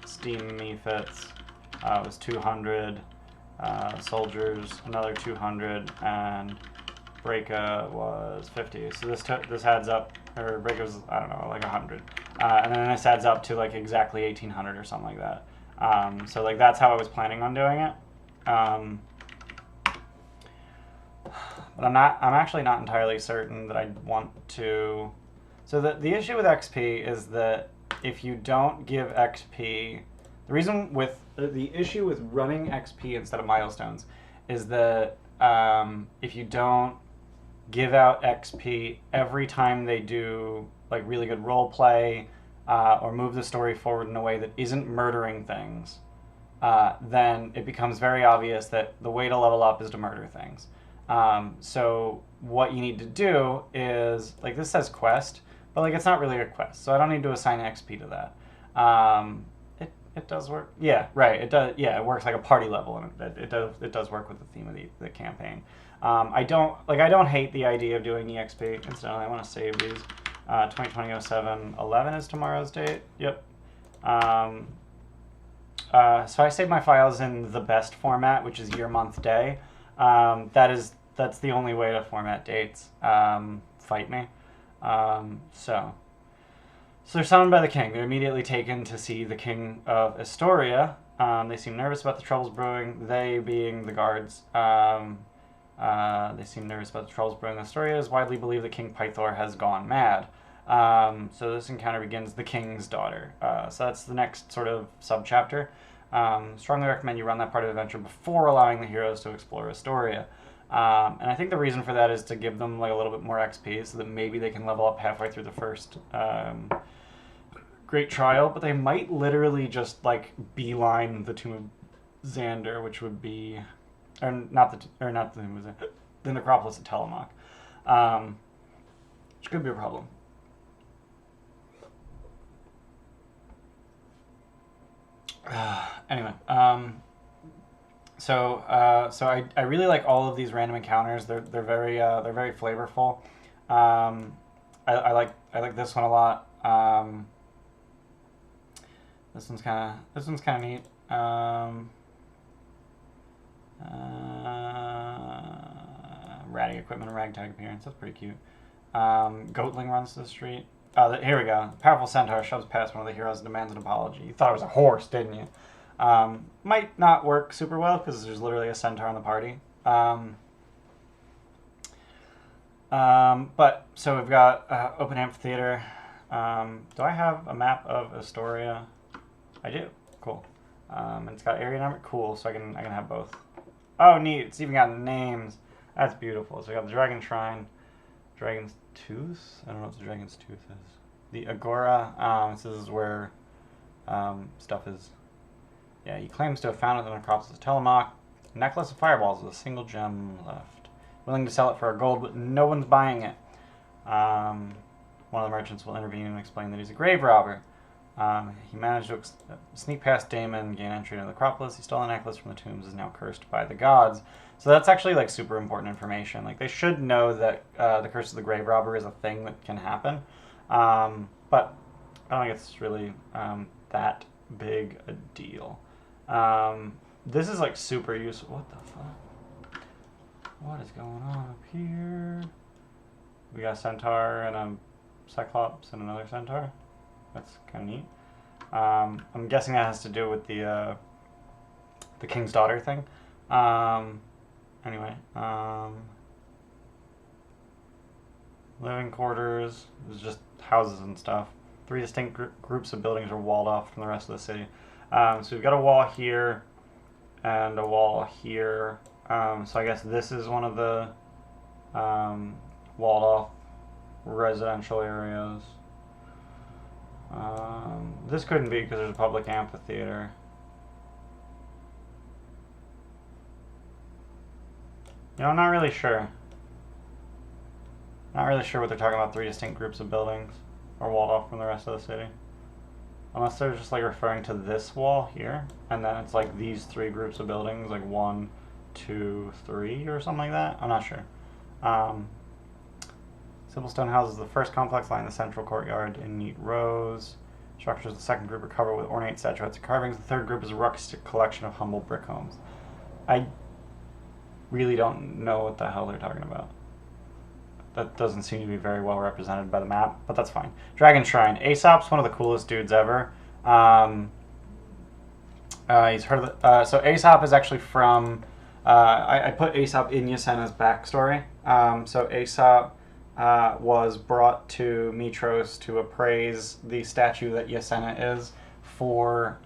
A: Steam Mephits was 200, soldiers another 200, and Breaka was 50. So this adds up, or Breaka was, I don't know, like 100. And then this adds up to like exactly 1,800 or something like that. So like that's how I was planning on doing it. But I'm actually not entirely certain that I want to. So the issue with XP is that if you don't give XP, the issue with running XP instead of milestones is that if you don't give out XP every time they do like really good role play or move the story forward in a way that isn't murdering things, then it becomes very obvious that the way to level up is to murder things. So what you need to do is, like, this says quest, but like it's not really a quest, so I don't need to assign XP to that. It does work. Yeah, right. It does. Yeah, it works like a party level, and it does work with the theme of the campaign. I don't hate the idea of doing EXP. Incidentally, I want to save these. 2020-07-11 is tomorrow's date. Yep. So I saved my files in the best format, which is year, month, day. That's the only way to format dates. Fight me. So they're summoned by the king. They're immediately taken to see the King of Estoria. They seem nervous about the troubles brewing. They being the guards. They seem nervous about the troubles brewing in Estoria. It is widely believed that King Pythor has gone mad. So this encounter begins the king's daughter. So that's the next sort of sub-chapter. Strongly recommend you run that part of the adventure before allowing the heroes to explore Estoria. And I think the reason for that is to give them like a little bit more XP so that maybe they can level up halfway through the first great trial, but they might literally just like beeline the Tomb of Xander, which would be, not the Tomb of Xander, the Necropolis at Telamok, which could be a problem. Anyway, so I really like all of these random encounters. They're very flavorful. I like this one a lot. This one's kind of neat. Ratty equipment and ragtag appearance. That's pretty cute. Goatling runs to the street. Oh, here we go. Powerful centaur shoves past one of the heroes and demands an apology. You thought it was a horse, didn't you? Might not work super well because there's literally a centaur in the party. But so we've got open amphitheater. Do I have a map of Estoria? I do. Cool. And it's got area number. Cool. So I can have both. Oh, neat. It's even got names. That's beautiful. So we got the Dragon Shrine, Dragon's Tooth. I don't know what the Dragon's Tooth is. The Agora. This is where stuff is. Yeah, he claims to have found it in the Necropolis of Telamok. A necklace of fireballs with a single gem left. Willing to sell it for a gold, but no one's buying it. One of the merchants will intervene and explain that he's a grave robber. He managed to sneak past Damon, gain entry into the Necropolis. He stole a necklace from the tombs, is now cursed by the gods. So that's actually like super important information. Like they should know that the curse of the grave robber is a thing that can happen. But I don't think it's really that big a deal. This is like super useful. What the fuck? What is going on up here? We got a Centaur and a Cyclops and another Centaur. That's kind of neat. I'm guessing that has to do with the King's Daughter thing. Anyway, living quarters. There's just houses and stuff. 3 distinct groups of buildings are walled off from the rest of the city. So we've got a wall here and a wall here. So I guess this is one of the walled off residential areas. This couldn't be because there's a public amphitheater. You know, I'm not really sure. Not really sure what they're talking about. 3 distinct groups of buildings are walled off from the rest of the city. Unless they're just like referring to this wall here, and then it's like these 3 groups of buildings, like 1, 2, 3, or something like that. I'm not sure. Simple stone houses the first complex line the central courtyard in neat rows. Structures of the second group are covered with ornate statuettes and carvings. The third group is a rustic collection of humble brick homes. I really don't know what the hell they're talking about. That doesn't seem to be very well represented by the map, but that's fine. Dragon Shrine. Aesop's one of the coolest dudes ever. He's heard of the, so Aesop is actually from... I put Aesop in Yasena's backstory. So Aesop was brought to Mitros to appraise the statue that Yasena is for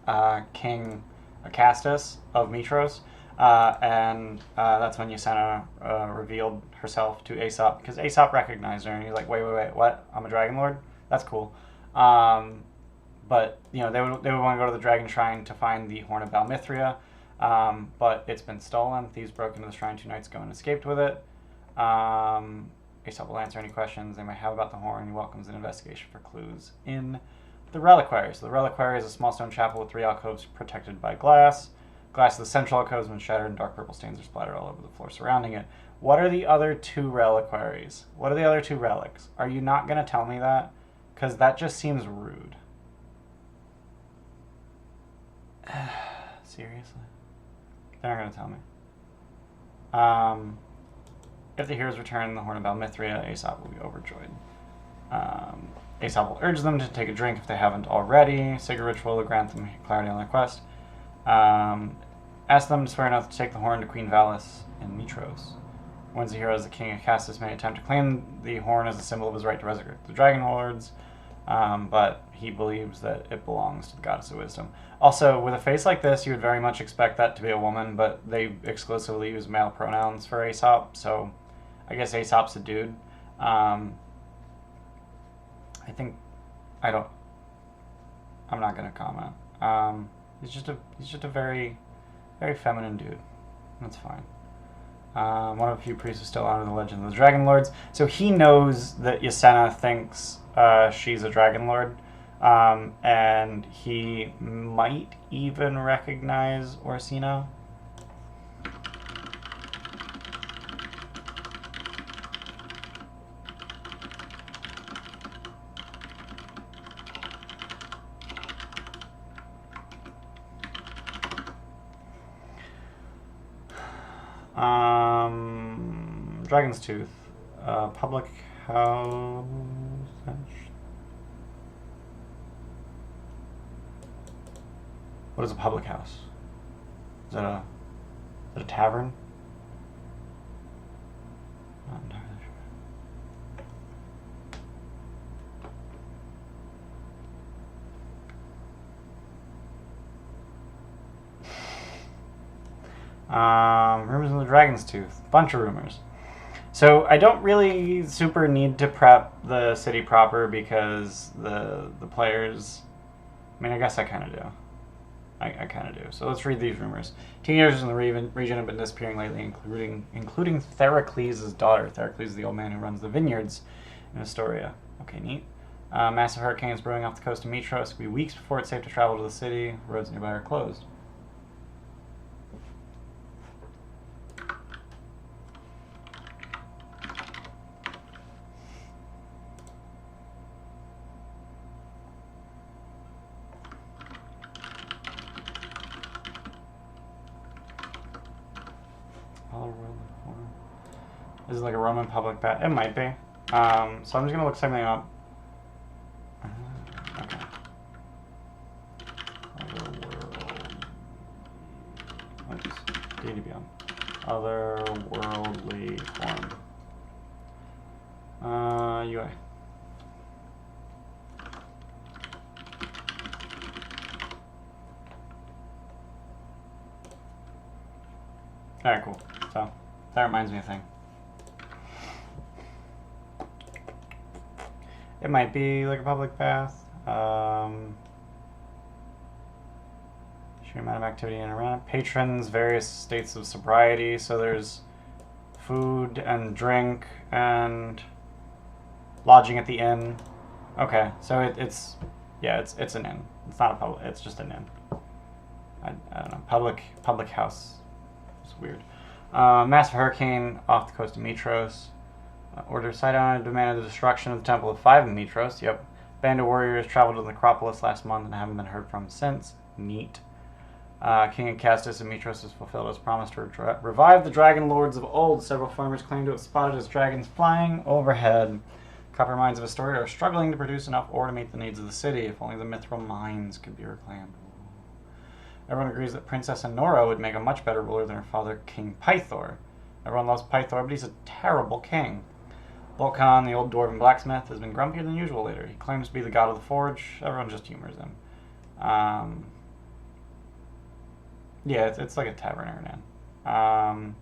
A: King Acastus of Mitros. And that's when Yasena revealed herself to Aesop, because Aesop recognized her, and he's like, wait, what? I'm a Dragon Lord? That's cool. But, you know, they would want to go to the Dragon Shrine to find the Horn of Balmithria, but it's been stolen. Thieves broke into the shrine 2 nights ago and escaped with it. Aesop will answer any questions they might have about the horn. He welcomes an investigation for clues in the Reliquary. So the Reliquary is a small stone chapel with 3 alcoves protected by glass. Glass of the central alcove has been shattered and dark purple stains are splattered all over the floor surrounding it. What are the other 2 reliquaries? What are the other 2 relics? Are you not going to tell me that? Because that just seems rude. Seriously? They're not going to tell me. If the heroes return the Horn of Balmithria, Aesop will be overjoyed. Aesop will urge them to take a drink if they haven't already. Sacred ritual will grant them clarity on their quest. Ask them to swear an oath to take the horn to Queen Valis in Mitros. Once the heroes, the King Acastus may attempt to claim the horn as a symbol of his right to resurrect the Dragon Lords, but he believes that it belongs to the Goddess of Wisdom. Also, with a face like this, you would very much expect that to be a woman, but they exclusively use male pronouns for Aesop, so I guess Aesop's a dude. I'm not gonna comment. He's just a very, very feminine dude. That's fine. One of a few priests who still honor the legend of the Dragon Lords. So he knows that Yasena thinks she's a Dragon Lord, and he might even recognize Orsino. Dragon's Tooth, public house. What is a public house? Is that a tavern? Not entirely sure. Rumors of the Dragon's Tooth. Bunch of rumors. So I don't really super need to prep the city proper because the players... I mean, I guess I kind of do. I kind of do. So let's read these rumors. Teenagers in the region have been disappearing lately, including Theracles' daughter. Theracles is the old man who runs the vineyards in Estoria. Okay, neat. Massive hurricane is brewing off the coast of Mitros. It'll be weeks before it's safe to travel to the city. Roads nearby are closed. This is like a Roman public bath. It might be. So I'm just going to look something up. Okay. DDBM. Otherworldly form. UI. Alright, cool. So, that reminds me of a thing. It might be like a public bath. Sheer amount of activity in and around it. Patrons, various states of sobriety. So there's food and drink and lodging at the inn. Okay, so it's an inn. It's not a public. It's just an inn. I don't know. Public house. It's weird. Massive hurricane off the coast of Mitros. Order Sidon demanded the destruction of the Temple of Five in Mitros. Yep. Band of warriors traveled to the Necropolis last month and haven't been heard from since. Neat. King Acastus of Mitros has fulfilled his promise to revive the dragon lords of old. Several farmers claim to have spotted his dragons flying overhead. Copper mines of Estoria are struggling to produce enough ore to meet the needs of the city. If only the mithril mines could be reclaimed. Everyone agrees that Princess Honora would make a much better ruler than her father, King Pythor. Everyone loves Pythor, but he's a terrible king. Volkan, the old dwarven blacksmith, has been grumpier than usual later. He claims to be the god of the forge. Everyone just humors him. Yeah, it's like a tavern or an inn.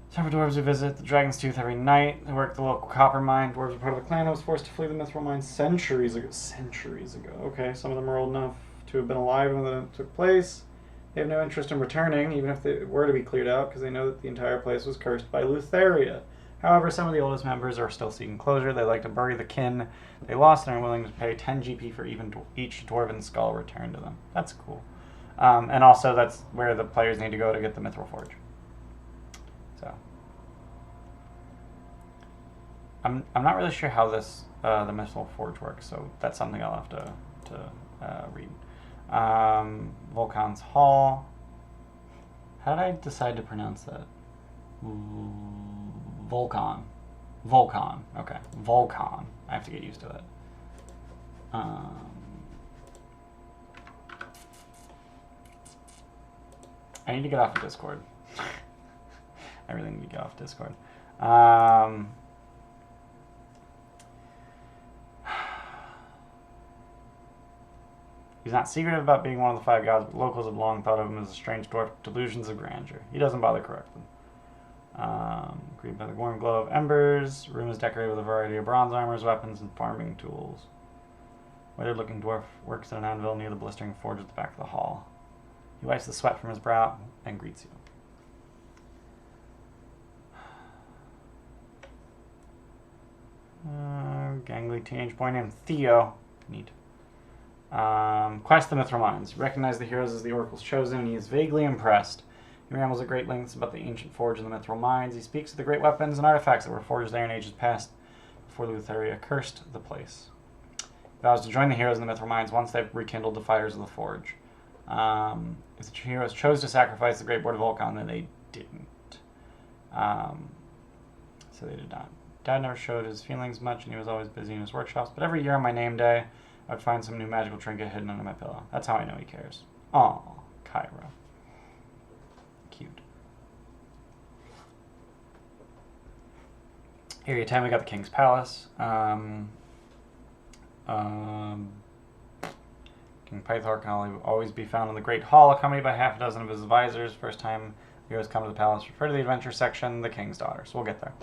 A: Several dwarves who visit the Dragon's Tooth every night. They work the local copper mine. Dwarves are part of a clan that was forced to flee the mithril mine centuries ago. Centuries ago. Okay, some of them are old enough to have been alive when it took place. They have no interest in returning, even if they were to be cleared out, because they know that the entire place was cursed by Lutheria. However, some of the oldest members are still seeking closure. They like to bury the kin they lost and are willing to pay 10 GP for each dwarven skull returned to them. That's cool. And also, that's where the players need to go to get the Mithril Forge. So, I'm not really sure how this the Mithril Forge works, so that's something I'll have to read. Volkan's Hall. How did I decide to pronounce that? Volkan. Okay. Volkan. I have to get used to that. I need to get off of Discord. I really need to get off Discord. He's not secretive about being one of the five gods, but locals have long thought of him as a strange dwarf with delusions of grandeur. He doesn't bother correcting. Greeted by the warm glow of embers. Room is decorated with a variety of bronze armors, weapons, and farming tools. Weathered-looking dwarf works at an anvil near the blistering forge at the back of the hall. He wipes the sweat from his brow and greets you. Gangly teenage boy named Theo. Neat. Quest the Mithril Mines. Recognize the heroes as the Oracle's chosen, and he is vaguely impressed. He rambles at great lengths about the ancient forge in the Mithril Mines. He speaks of the great weapons and artifacts that were forged there in ages past before Lutheria cursed the place. He vows to join the heroes in the Mithril Mines once they've rekindled the fires of the forge. If the heroes chose to sacrifice the great board of Volkan, then they didn't. So they did not. Dad never showed his feelings much, and he was always busy in his workshops, but every year on my name day, I would find some new magical trinket hidden under my pillow. That's how I know he cares. Aw, Kyra. Cute. Area 10, we got the King's Palace. King Pythor can always be found in the Great Hall, accompanied by half a dozen of his advisors. First time heroes come to the palace, refer to the adventure section, the King's Daughter. So we'll get there.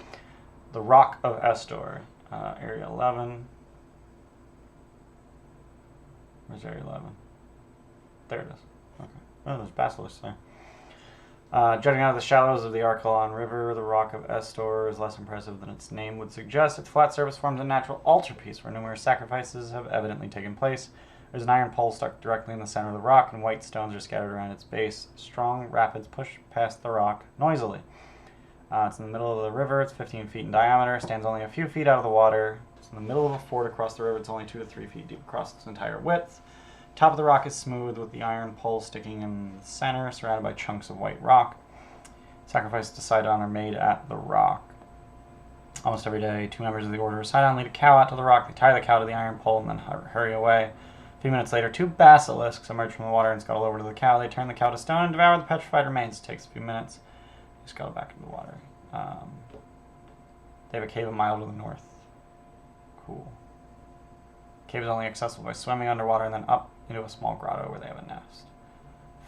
A: The Rock of Estor, Area 11. Where's Area 11? There it is. Okay. Oh, there's basilisks there. Jutting out of the shallows of the Archelon River, the Rock of Estor is less impressive than its name would suggest. Its flat surface forms a natural altarpiece where numerous sacrifices have evidently taken place. There's an iron pole stuck directly in the center of the rock, and white stones are scattered around its base. Strong rapids push past the rock noisily. It's in the middle of the river. It's 15 feet in diameter. Stands only a few feet out of the water. It's in the middle of a ford across the river. It's only 2 to 3 feet deep across its entire width. Top of the rock is smooth with the iron pole sticking in the center, surrounded by chunks of white rock. Sacrifices to Sidon are made at the rock. Almost every day, 2 members of the Order of Sidon lead a cow out to the rock. They tie the cow to the iron pole and then hurry away. A few minutes later, 2 basilisks emerge from the water and scuttle over to the cow. They turn the cow to stone and devour the petrified remains. It takes a few minutes. They scuttle back into the water. They have a cave a mile to the north. Cool. The cave is only accessible by swimming underwater and then up into a small grotto where they have a nest.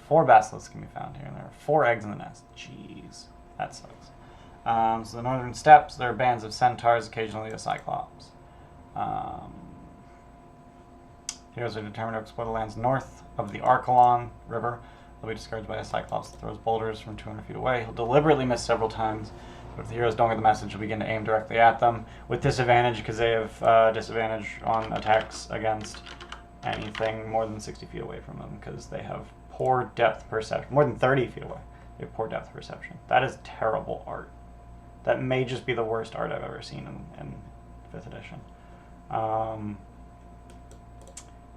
A: 4 basilisks can be found here, and there are 4 eggs in the nest. Jeez, that sucks. So the northern steppes, there are bands of centaurs, occasionally a cyclops. Heroes are determined to explore the lands north of the Archelon River. They'll be discouraged by a cyclops that throws boulders from 200 feet away. He'll deliberately miss several times, but if the heroes don't get the message, he'll begin to aim directly at them, with disadvantage because they have disadvantage on attacks against anything more than 60 feet away from them, because they have poor depth perception. More than 30 feet away, they have poor depth perception. That is terrible art. That may just be the worst art I've ever seen in 5th edition.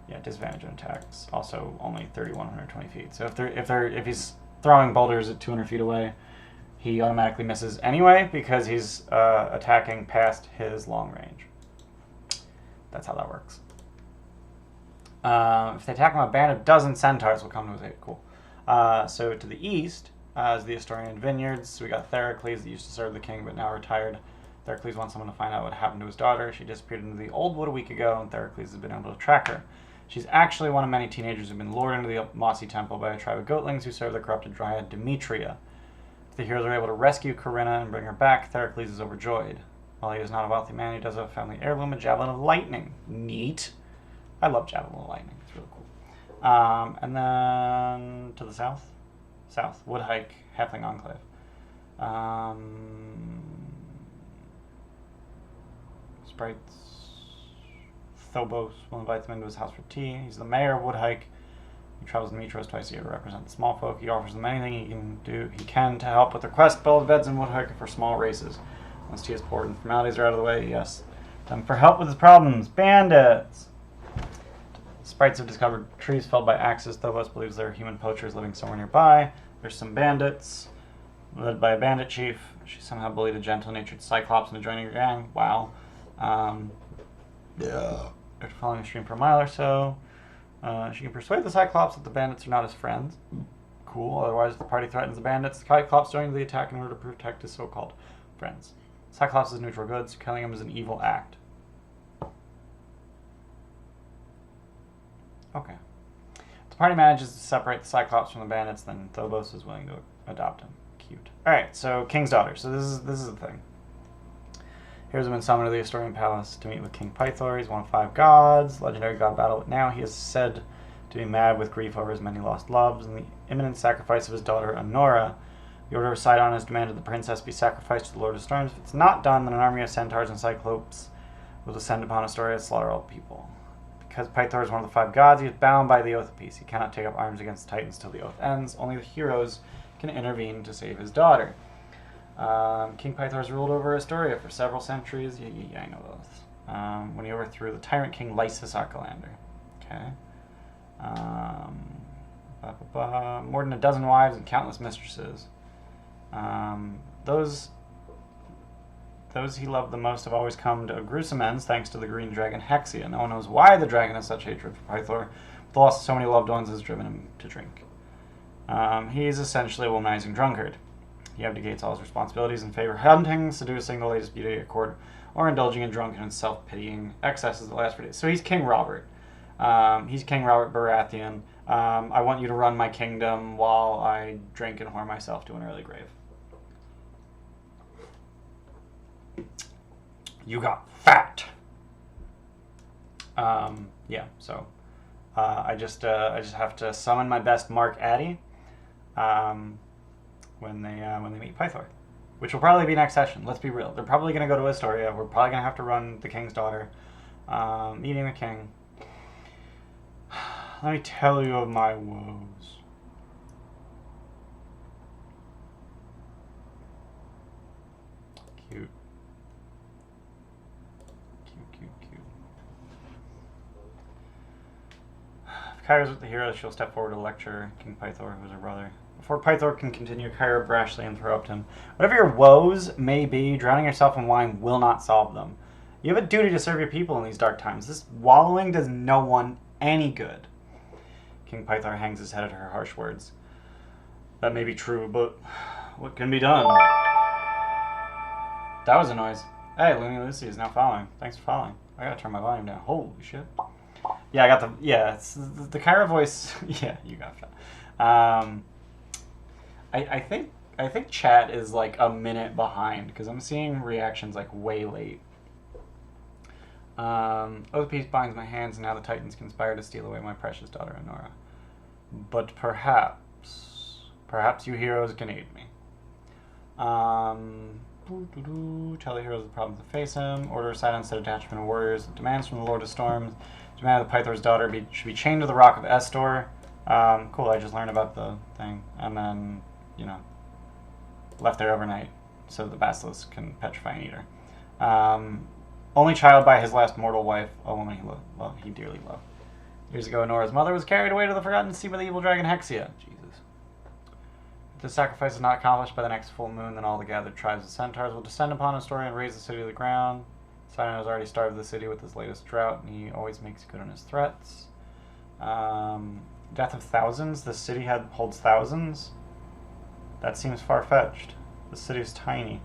A: Yeah, disadvantage on attacks. Also, only 3120 feet. So if he's throwing boulders at 200 feet away, he automatically misses anyway because he's attacking past his long range. That's how that works. If they attack him, a band of dozen centaurs will come to his aid. Cool. So to the east is the Estorian vineyards. We got Theracles that used to serve the king but now retired. Theracles wants someone to find out what happened to his daughter. She disappeared into the old wood a week ago, and Theracles has been able to track her. She's actually one of many teenagers who've been lured into the mossy temple by a tribe of goatlings who serve the corrupted dryad Demetria. If the heroes are able to rescue Corinna and bring her back, Theracles is overjoyed. While he is not a wealthy man, he does have a family heirloom, a javelin of lightning. Neat. I love javelin of lightning. It's really cool. And then to the south, Woodhike, Halfling Enclave. Sprites. Phobos will invite them into his house for tea. He's the mayor of Woodhike. He travels to Metros twice a year to represent the small folk. He offers them anything he can to help with their quest to build beds in Woodhike for small races. Once tea is poured and formalities are out of the way, yes. Time for help with his problems. Bandits! Sprites have discovered trees felled by axes. Phobos believes there are human poachers living somewhere nearby. There's some bandits, led by a bandit chief. She somehow bullied a gentle-natured cyclops into joining her gang. Wow. After following a stream for a mile or so, she can persuade the Cyclops that the bandits are not his friends. Cool. Otherwise, the party threatens the bandits. The Cyclops joins the attack in order to protect his so-called friends. Cyclops is neutral good, so killing him is an evil act. Okay. The party manages to separate the Cyclops from the bandits, then Phobos is willing to adopt him. Cute. Alright, so King's Daughter. So this is the thing. Heroes have been summoned to the Estorian Palace to meet with King Pythor. He's one of 5 gods. Legendary god battle. Now he is said to be mad with grief over his many lost loves and the imminent sacrifice of his daughter Honora. The Order of Sidon has demanded the princess be sacrificed to the Lord of Storms. If it's not done, then an army of centaurs and cyclopes will descend upon Estoria and slaughter all people. Because Pythor is one of the 5 gods, he is bound by the oath of peace. He cannot take up arms against the Titans till the oath ends. Only the heroes can intervene to save his daughter. King Pythor has ruled over Estoria for several centuries. Yeah, I know those. When he overthrew the tyrant king Lysis Archelander. Okay. More than a dozen wives and countless mistresses. Those he loved the most have always come to gruesome ends thanks to the green dragon Hexia. No one knows why the dragon has such hatred for Pythor. The loss of so many loved ones has driven him to drink. He is essentially a womanizing drunkard. He abdicates all his responsibilities in favor of hunting, seducing the latest beauty at court, or indulging in drunken and self-pitying excesses that last for days. So he's King Robert. He's King Robert Baratheon. I want you to run my kingdom while I drink and whore myself to an early grave. You got fat. Yeah, so I just have to summon my best Mark Addy when they meet Pythor, which will probably be next session. Let's be real. They're probably going to go to Estoria. We're probably going to have to run the king's daughter, meeting the king. Let me tell you of my woes. Cute. Cute. If Kyra's with the heroes, she'll step forward to lecture King Pythor, who is her brother. Before Pythor can continue, Kyra brashly interrupts him. Whatever your woes may be, drowning yourself in wine will not solve them. You have a duty to serve your people in these dark times. This wallowing does no one any good. King Pythor hangs his head at her harsh words. That may be true, but what can be done? That was a noise. Hey, Looney Lucy is now following. Thanks for following. I gotta turn my volume down. Holy shit. Yeah, I got the... Yeah, it's the Kyra voice... Yeah, you got that. I think chat is like a minute behind, because I'm seeing reactions like way late. Oh, the peace binds my hands, and now the Titans conspire to steal away my precious daughter, Honora. But perhaps you heroes can aid me. Tell the heroes the problems that face him. Order a silent set detachment of warriors. Demands from the Lord of Storms. Demand that Pythor's daughter should be chained to the Rock of Estor. Cool, I just learned about the thing. And then, left there overnight so the basilisk can petrify and eat her. Only child by his last mortal wife, a woman he dearly loved. Years ago, Nora's mother was carried away to the Forgotten Sea by the evil dragon Hexia. Jesus. If the sacrifice is not accomplished by the next full moon, then all the gathered tribes of centaurs will descend upon Estoria and raise the city to the ground. Sino has already starved the city with his latest drought, and he always makes good on his threats. Death of thousands? The city holds thousands? That seems far-fetched. The city is tiny.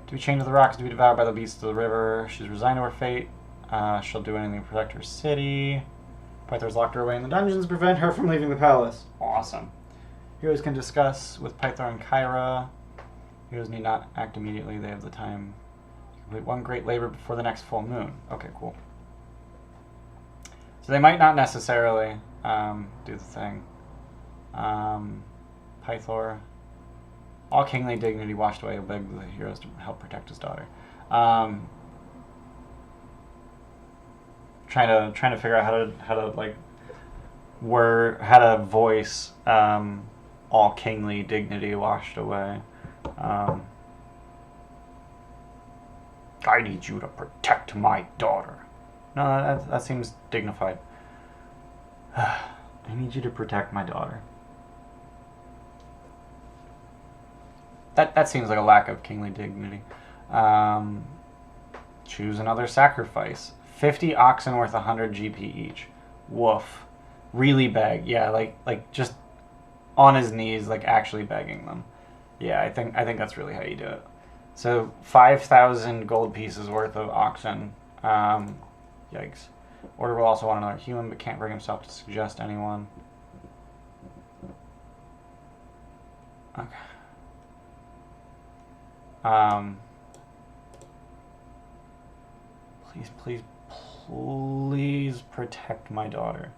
A: To be chained to the rocks, to be devoured by the beasts of the river. She's resigned to her fate. She'll do anything to protect her city. Pythor's locked her away in the dungeons to prevent her from leaving the palace. Awesome. Heroes can discuss with Pythor and Kyra. Heroes need not act immediately. They have the time to complete one great labor before the next full moon. Okay, cool. So they might not necessarily do the thing. Pythor. All kingly dignity washed away, beg the heroes to help protect his daughter. Trying to figure out how to voice all kingly dignity washed away. I need you to protect my daughter. No, that seems dignified. I need you to protect my daughter. That seems like a lack of kingly dignity. Choose another sacrifice. 50 oxen worth 100 GP each. Woof. Really beg. Yeah, like just on his knees, like actually begging them. Yeah, I think that's really how you do it. So 5,000 gold pieces worth of oxen. Yikes. Order will also want another human, but can't bring himself to suggest anyone. Okay. Please protect my daughter.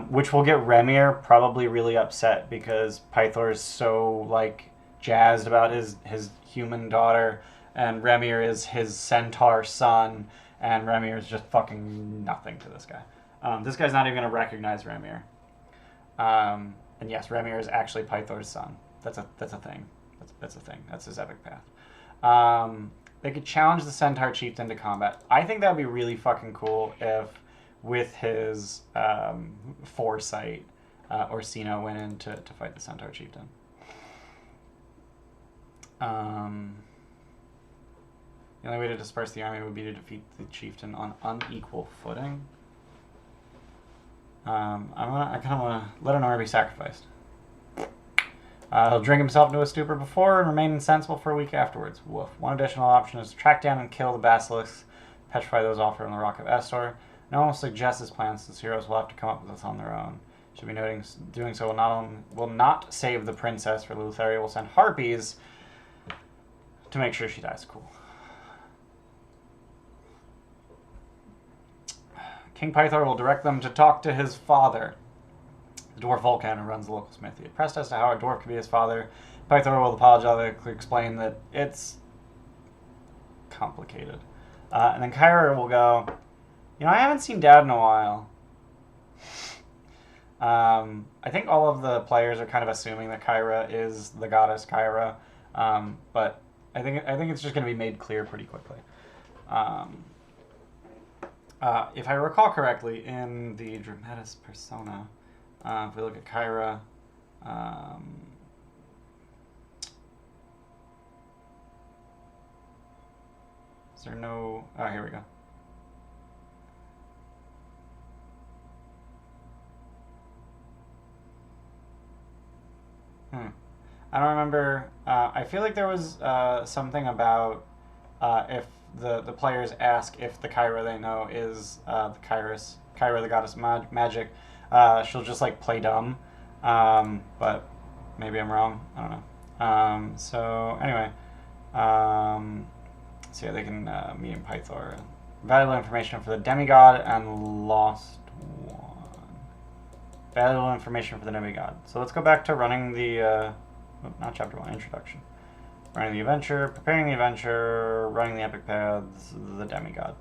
A: Which will get Remir probably really upset because Pythor is so jazzed about his human daughter, and Remir is his centaur son, and Remir is just fucking nothing to this guy. This guy's not even going to recognize Remir. And yes, Remir is actually Pythor's son. That's a thing. That's a thing. That's his epic path. They could challenge the Centaur Chieftain to combat. I think that would be really fucking cool if, with his foresight, Orsino went in to fight the Centaur Chieftain. The only way to disperse the army would be to defeat the chieftain on unequal footing. I kind of want to let Honora be sacrificed. He'll drink himself into a stupor before and remain insensible for a week afterwards. Woof. One additional option is to track down and kill the basilisks, petrify those offered on the Rock of Estor, and No one suggests this plan, since heroes will have to come up with this on their own. Should be noting doing so will not save the princess, for Reliquary will send harpies to make sure she dies. Cool. King Pythor will direct them to talk to his father, the dwarf Vulcan, who runs the local smithy. Pressed as to how a dwarf could be his father, Pythor will apologetically explain that it's complicated. And then Kyra will go, you know, I haven't seen Dad in a while. I think all of the players are kind of assuming that Kyra is the goddess Kyra, but I think it's just going to be made clear pretty quickly. If I recall correctly, in the Dramatis Persona, if we look at Kyra, is there no... Oh, here we go. I don't remember. I feel like there was something about if the players ask if the Kyra they know is the Kyra the goddess magic, she'll just like play dumb. But maybe I'm wrong. I don't know. So anyway, so yeah, they can meet in Pythor. Valuable information for the demi-god and lost one. Valuable information for the demi-god. So let's go back to running the, not chapter 1, introduction. Running the adventure, preparing the adventure, running the epic paths, the demi-god.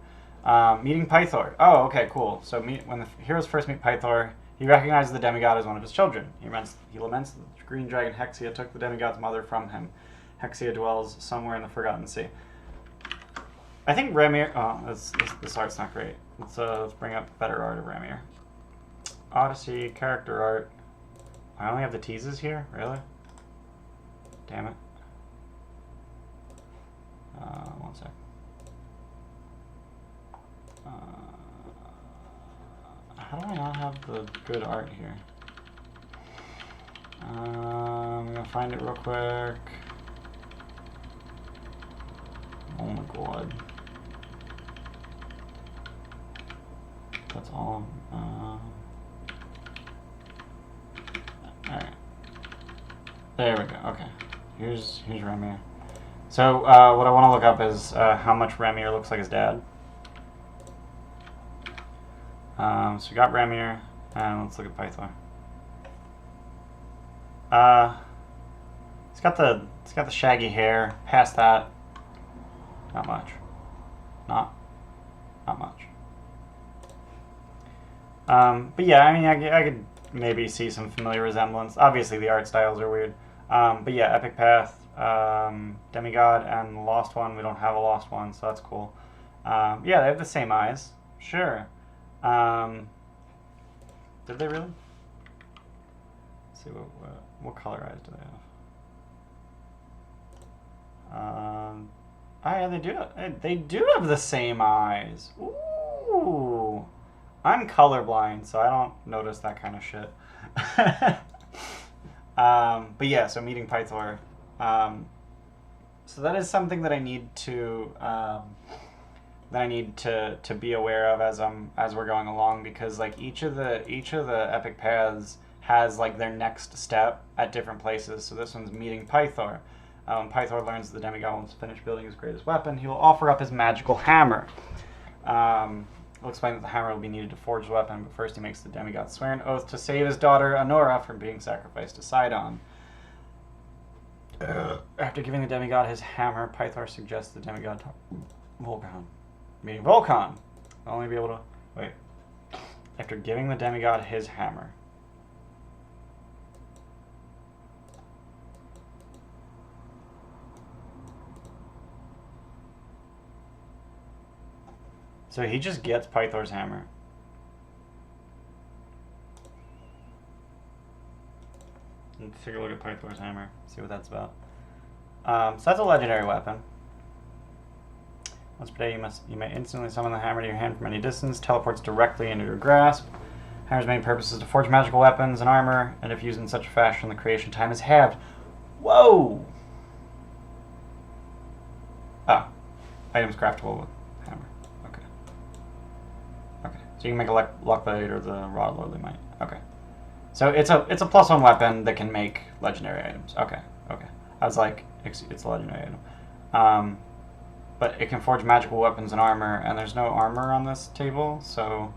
A: Meeting Pythor. Oh, okay, cool. So when the heroes first meet Pythor, he recognizes the demi-god as one of his children. He laments that the green dragon Hexia took the demi-god's mother from him. Hexia dwells somewhere in the Forgotten Sea. I think Ramir... Oh, this art's not great. Let's bring up better art of Ramir. Odyssey, character art. I only have the teases here? Really? Damn it. One sec. How do I not have the good art here? I'm gonna find it real quick. Oh my god. That's all. Alright. There we go. Okay. Here's Ramir. So, what I want to look up is how much Ramir looks like his dad. So we got Ramir, and let's look at Pythor. He's got the shaggy hair. Past that, not much. Not much. But yeah, I mean, I could maybe see some familiar resemblance. Obviously, the art styles are weird. But yeah, epic path, demigod, and lost one. We don't have a lost one, so that's cool. Yeah, they have the same eyes. Sure. Did they really? Let's see what color eyes do they have? Oh yeah, they do. They do have the same eyes. Ooh, I'm colorblind, so I don't notice that kind of shit. But yeah, so meeting Pythor. So that is something that I need to be aware of as we're going along, because like each of the epic paths has like their next step at different places. So this one's meeting Pythor. When Pythor learns that the demigod wants to finish building his greatest weapon, he will offer up his magical hammer. He'll explain that the hammer will be needed to forge the weapon, but first he makes the demigod swear an oath to save his daughter Anora from being sacrificed to Sidon. After giving the demigod his hammer, Pythor suggests the demigod talk Vulcan. Meeting Vulcan. I'll only be able to... Wait. After giving the demigod his hammer. So he just gets Pythor's hammer. Let's take a look at Pythor's hammer, see what that's about. So that's a legendary weapon. Once per day, you may instantly summon the hammer to your hand from any distance. Teleports directly into your grasp. Hammer's main purpose is to forge magical weapons and armor, and if used in such a fashion, the creation time is halved. Whoa! Ah, items craftable with hammer. Okay. So you can make a luck blade or the rod lordly might. Okay. So it's a +1 weapon that can make legendary items. Okay. Okay. I was like, it's a legendary item. But it can forge magical weapons and armor, and there's no armor on this table, so.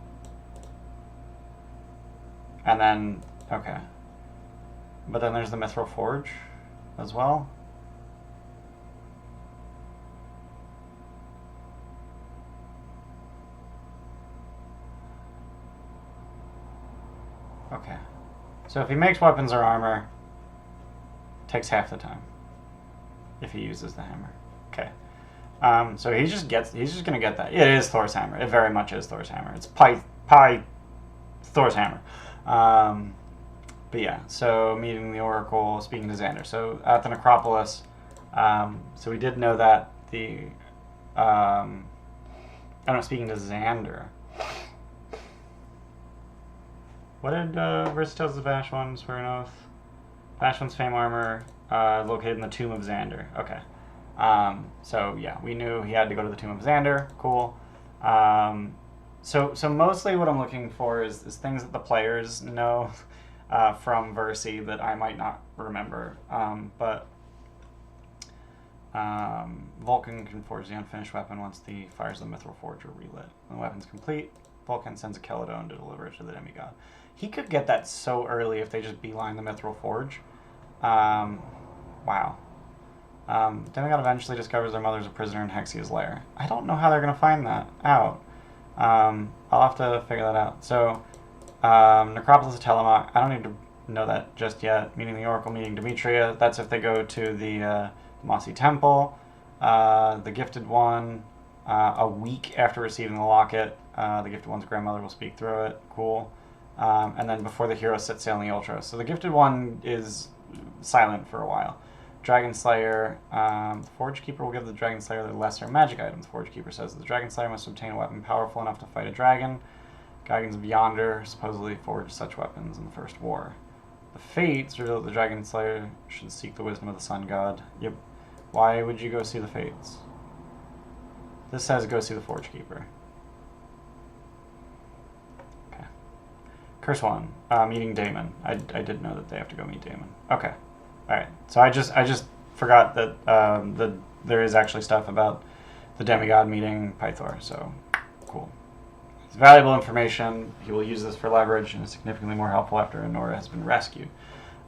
A: And then, okay. But then there's the Mithril Forge as well. Okay. So if he makes weapons or armor, it takes half the time. If he uses the hammer. Okay. So he's just gonna get that. It is Thor's hammer. It very much is Thor's hammer. It's Thor's hammer. But yeah, so meeting the Oracle, speaking to Xander. So at the Necropolis, so we did know that the, speaking to Xander. What did Versi tells the Vashwan swear an oath? Vashwan's fame armor located in the Tomb of Xander. Okay. So yeah, we knew he had to go to the Tomb of Xander. Cool. So mostly what I'm looking for is things that the players know from Versi that I might not remember. But Vulcan can forge the unfinished weapon once the fires of the Mithril Forge are relit. When the weapon's complete, Vulcan sends a Keladone to deliver it to the demi-god. He could get that so early if they just beeline the Mithril Forge. Wow. Demigod eventually discovers their mother's a prisoner in Hexia's lair. I don't know how they're going to find that out. I'll have to figure that out. So, Necropolis of Telamok. I don't need to know that just yet. Meeting the Oracle, meeting Demetria. That's if they go to the Mossy Temple. The Gifted One. A week after receiving the locket, the Gifted One's grandmother will speak through it. Cool. And then before the heroes set sail in the Ultra. So the Gifted One is silent for a while. Dragon Slayer. The Forge Keeper will give the Dragon Slayer the lesser magic item. The Forge Keeper says that the Dragon Slayer must obtain a weapon powerful enough to fight a dragon. Guardians of Yonder supposedly forged such weapons in the First War. The Fates reveal that the Dragon Slayer should seek the wisdom of the Sun God. Yep. Why would you go see the Fates? This says go see the Forge Keeper. Okay. Curse One. Meeting Daemon. I did know that they have to go meet Daemon. Okay. Alright. So I just forgot that there is actually stuff about the demigod meeting Pythor, so cool. It's valuable information. He will use this for leverage and is significantly more helpful after Enora has been rescued.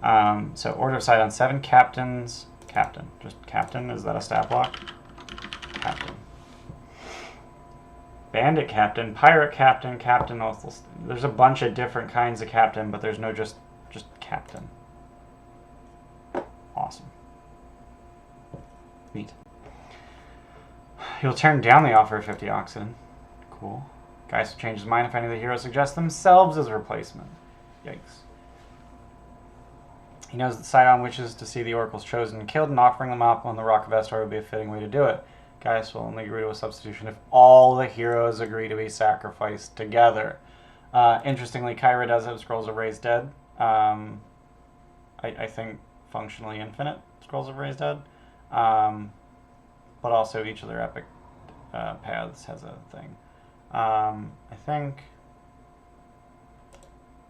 A: So Order of Sidon 7 captains. Captain. Just captain? Is that a stat block? Captain. Bandit captain, pirate captain, captain. There's a bunch of different kinds of captain, but there's no just captain. Awesome. Neat. He'll turn down the offer of 50 oxygen. Cool. Guys will change his mind if any of the heroes suggest themselves as a replacement. Yikes. He knows that Sidon wishes to see the oracles chosen and killed, and offering them up on the Rock of Estoria would be a fitting way to do it. Gaius will only agree to a substitution if all the heroes agree to be sacrificed together. Interestingly, Kyra does have Scrolls of Raised Dead. I think functionally infinite Scrolls of Raised Dead. But also each of their epic paths has a thing. I think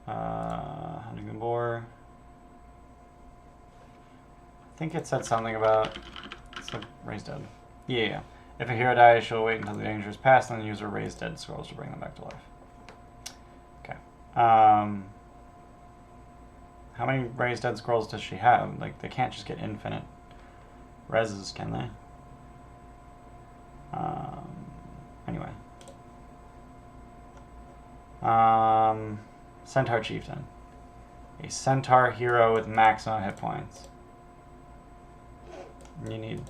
A: Hunting the Boar. I think it said something about it's like Raised Dead. Yeah. If a hero dies, she'll wait until the danger is past and then use her Raised Dead scrolls to bring them back to life. Okay. How many Raised Dead scrolls does she have? Like, they can't just get infinite reses, can they? Anyway. Centaur Chieftain. A Centaur hero with maximum hit points. You need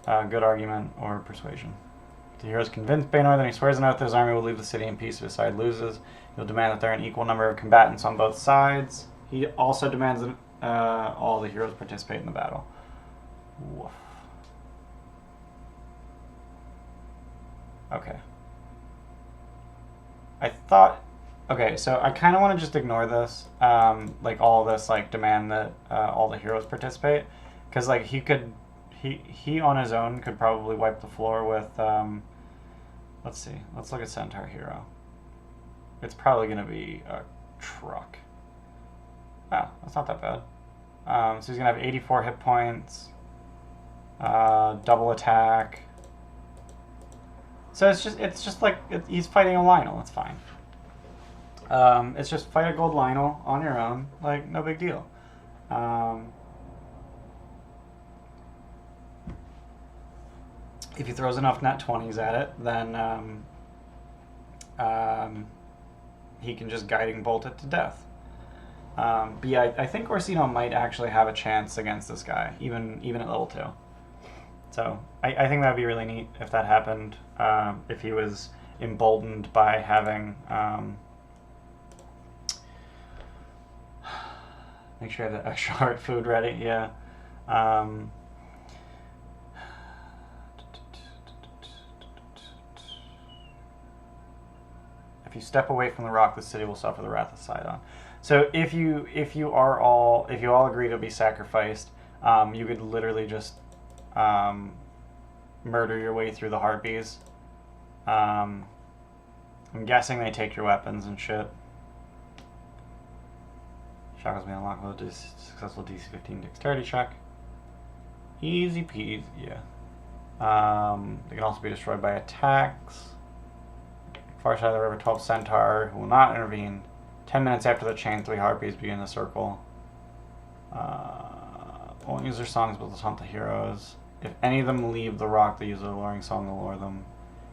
A: a good argument or persuasion. If the hero is convinced Baynor, then he swears an oath that his army will leave the city in peace if his side loses. He'll demand that there are an equal number of combatants on both sides. He also demands that all the heroes participate in the battle. Woof. Okay. I thought... Okay, so I kind of want to just ignore this. Like, all this, like, demand that all the heroes participate. Because, like, he could... He on his own could probably wipe the floor with, let's see. Let's look at Centaur Hero. it's probably going to be a truck. Oh, that's not that bad. So he's going to have 84 hit points, double attack. So it's just like he's fighting a Lionel. It's fine. It's just fight a gold Lionel on your own, like no big deal. If he throws enough nat 20s at it, then he can just guiding bolt it to death. But yeah, I think Orsino might actually have a chance against this guy, even at level 2. So I think that would be really neat if that happened, if he was emboldened by having... make sure you have the extra heart food ready, yeah. If you step away from the rock, the city will suffer the wrath of Sidon. So if you all agree to be sacrificed, you could literally just murder your way through the harpies. I'm guessing they take your weapons and shit. Shackles may unlock with a successful DC 15 dexterity check. Easy peasy, yeah. They can also be destroyed by attacks. Far side of the river, 12 Centaur, who will not intervene. 10 minutes after the chain, 3 harpies begin the circle. Won't use their songs, but they'll hunt the heroes. If any of them leave the rock, they use their luring song to lure them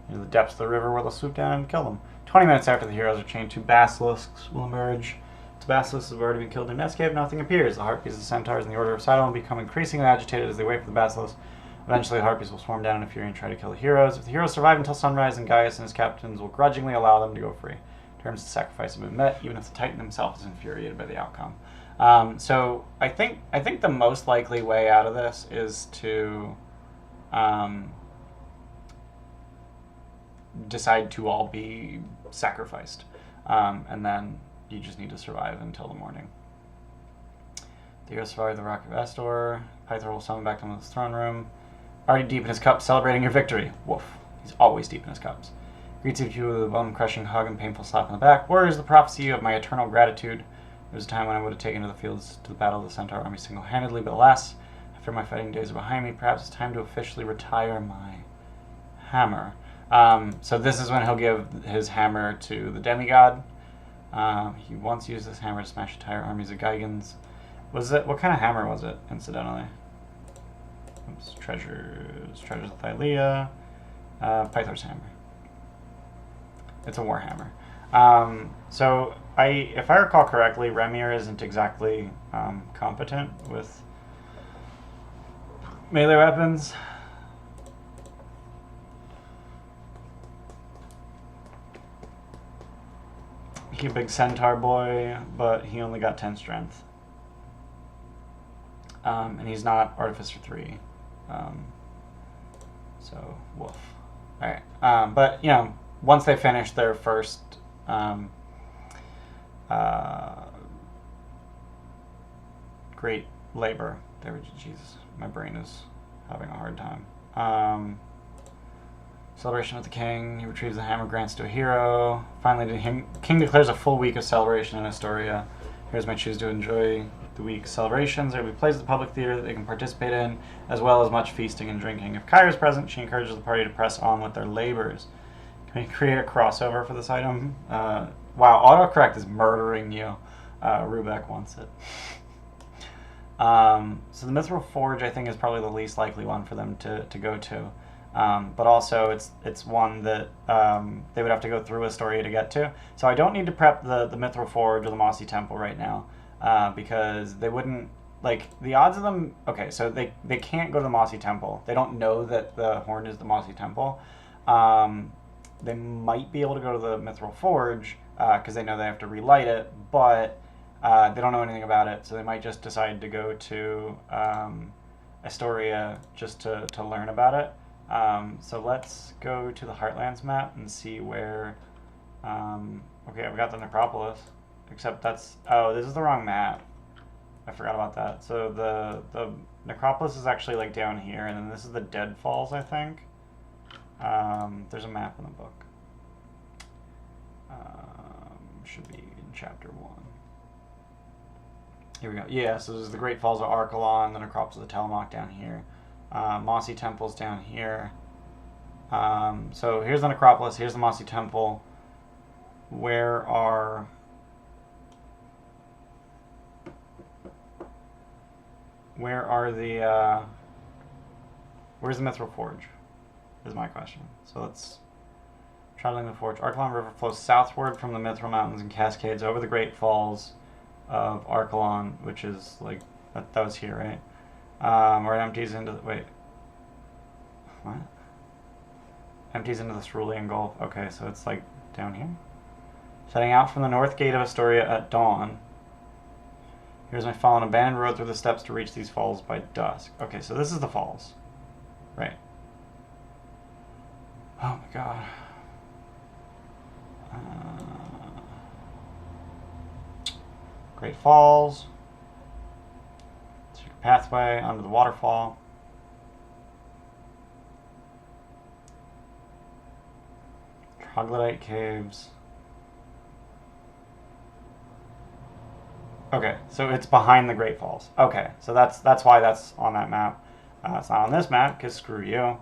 A: into the depths of the river, where they'll swoop down and kill them. 20 minutes after the heroes are chained, 2 basilisks will emerge. The basilisks have already been killed in escape. Nothing appears. The harpies, the centaurs, and the Order of Sidon will become increasingly agitated as they wait for the basilisks. Eventually, the harpies will swarm down in a fury and try to kill the heroes. If the heroes survive until sunrise, then Gaius and his captains will grudgingly allow them to go free. Terms of sacrifice have been met, even if the Titan himself is infuriated by the outcome. So I think the most likely way out of this is to decide to all be sacrificed, and then you just need to survive until the morning. The heroes survive the Rock of Astor. Pythor will summon back to his throne room. Already deep in his cup, celebrating your victory. Woof. He's always deep in his cups. Greets you with a bone-crushing hug and painful slap on the back. Warriors, the prophecy of my eternal gratitude. There was a time when I would have taken to the fields to the battle of the Centaur army single-handedly, but alas, after my fighting days are behind me, perhaps it's time to officially retire my hammer. So this is when he'll give his hammer to the demi-god. He once used this hammer to smash entire armies of Gigans. What kind of hammer was it, incidentally? Oops, treasures of Thylea. Pythor's hammer. It's a war hammer. So if I recall correctly, Remir isn't exactly competent with melee weapons. He's a big centaur boy, but he only got 10 strength. And he's not Artificer 3. So, woof. Alright. But, once they finish their first great labor, Jesus, my brain is having a hard time. Celebration with the king. He retrieves the hammer, grants to a hero. Finally, the king declares a full week of celebration in Estoria. Heroes may choose to enjoy the week's celebrations. There will be plays at the public theater that they can participate in, as well as much feasting and drinking. If Kyra is present, she encourages the party to press on with their labors. Can we create a crossover for this item? Wow, autocorrect is murdering you. Rubek wants it. So the Mithril Forge, I think, is probably the least likely one for them to go to. But also, it's one that they would have to go through Estoria to get to. So I don't need to prep the Mithril Forge or the Mossy Temple right now, because they wouldn't, the odds of them... Okay, so they can't go to the Mossy Temple. They don't know that the horn is the Mossy Temple. They might be able to go to the Mithril Forge, because they know they have to relight it, but they don't know anything about it, so they might just decide to go to Estoria just to learn about it. So let's go to the Heartlands map and see where... okay, we got the Necropolis, except that's... Oh, this is the wrong map. I forgot about that. So the Necropolis is actually down here, and then this is the Deadfalls, I think. There's a map in the book. should be in Chapter 1. Here we go. Yeah, so this is the Great Falls of Archelon, the Necropolis of the Telamok down here. Mossy Temple's down here. So here's the Necropolis, here's the Mossy Temple. Where are... where's the Mithril Forge, is my question. So let's... Traveling the Forge. Archelon River flows southward from the Mithril Mountains and cascades over the Great Falls of Archelon, which is like... That was here, right? Where it empties into... Wait. What? Empties into the Cerulean Gulf. Okay, so it's like down here. Setting out from the north gate of Estoria at dawn. Here's my fallen abandoned road through the steppes to reach these falls by dusk. Okay, so this is the falls. Right. Oh my god. Great Falls. Secret pathway under the waterfall. Troglodyte caves. Okay, so it's behind the Great Falls. Okay, so that's why that's on that map. It's not on this map, because screw you.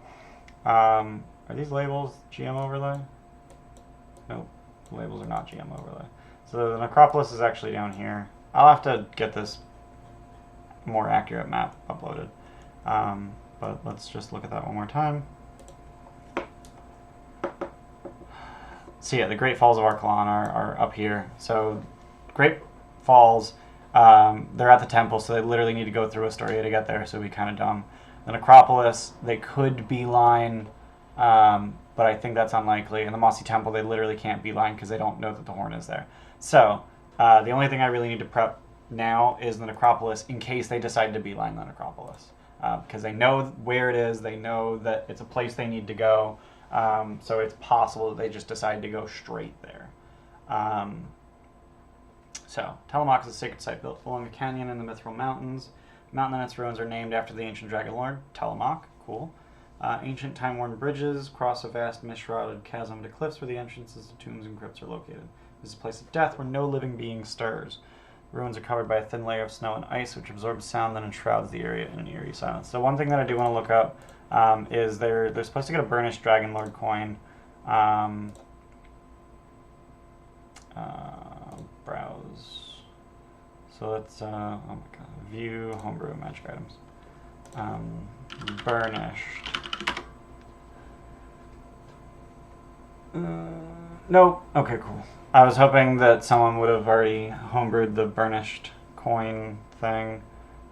A: Are these labels GM overlay? Nope, the labels are not GM overlay. So the Necropolis is actually down here. I'll have to get this more accurate map uploaded. But let's just look at that one more time. So yeah, the Great Falls of Archelon are up here. So Great Falls, they're at the temple, so they literally need to go through Estoria to get there, so it'd be kind of dumb. The Necropolis, they could beeline, but I think that's unlikely. And the Mossy Temple, they literally can't beeline because they don't know that the horn is there. So the only thing I really need to prep now is the Necropolis in case they decide to beeline the Necropolis. Because they know where it is, they know that it's a place they need to go, so it's possible that they just decide to go straight there. So, Telamok is a sacred site built along a canyon in the Mithril Mountains. The mountain and its ruins are named after the ancient dragon lord, Telamok. Cool. Ancient time-worn bridges cross a vast mist-shrouded chasm to cliffs where the entrances to tombs and crypts are located. This is a place of death where no living being stirs. The ruins are covered by a thin layer of snow and ice, which absorbs sound and enshrouds the area in an eerie silence. So one thing that I do want to look up is they're supposed to get a burnished dragon lord coin. Browse. So let's, oh my god, view homebrew magic items. Burnished. Nope. Okay, cool. I was hoping that someone would have already homebrewed the burnished coin thing.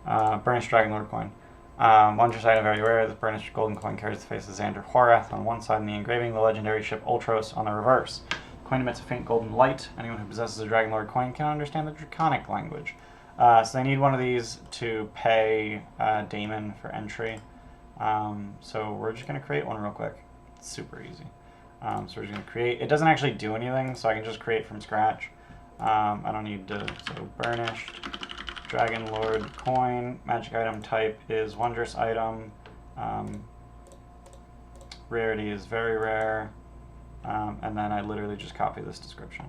A: Burnished dragon lord coin. Wondrous item, very rare. This burnished golden coin carries the face of Xander Horath on one side and the engraving of the legendary ship Ultros on the reverse. Coin emits a faint golden light. Anyone who possesses a Dragon Lord coin can understand the Draconic language. So they need one of these to pay Damon for entry. So we're just going to create one real quick. It's super easy. So we're just going to create. It doesn't actually do anything, so I can just create from scratch. I don't need to. So burnished Dragon Lord coin. Magic item type is wondrous item. Rarity is very rare. And then I literally just copy this description.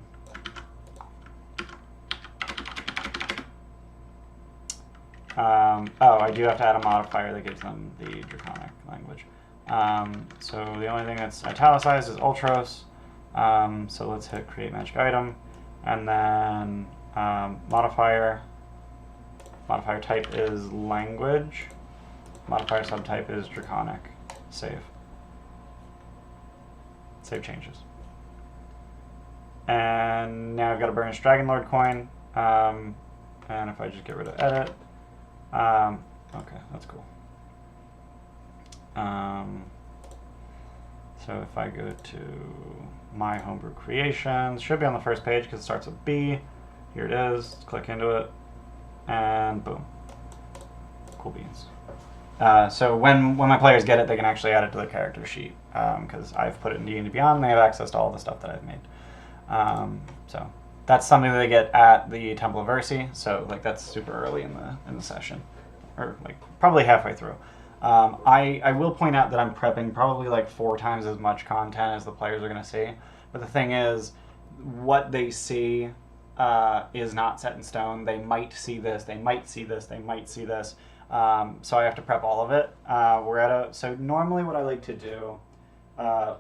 A: Oh, I do have to add a modifier that gives them the Draconic language. So the only thing that's italicized is Ultros. So let's hit create magic item. And then modifier type is language. Modifier subtype is Draconic. Save. Save changes. And now I've got a burnished Dragon Lord coin. And if I just get rid of edit, okay, that's cool. So if I go to my homebrew creations, should be on the first page because it starts with B. Here it is. Let's click into it, and boom, cool beans. So when my players get it, they can actually add it to the character sheet because I've put it in D&D Beyond, and they have access to all the stuff that I've made. So that's something that they get at the Temple of Versi. So like that's super early in the session, or like probably halfway through. I will point out that I'm prepping probably like 4 times as much content as the players are going to see. But the thing is, what they see is not set in stone. They might see this, they might see this, they might see this. So I have to prep all of it. So normally what I like to do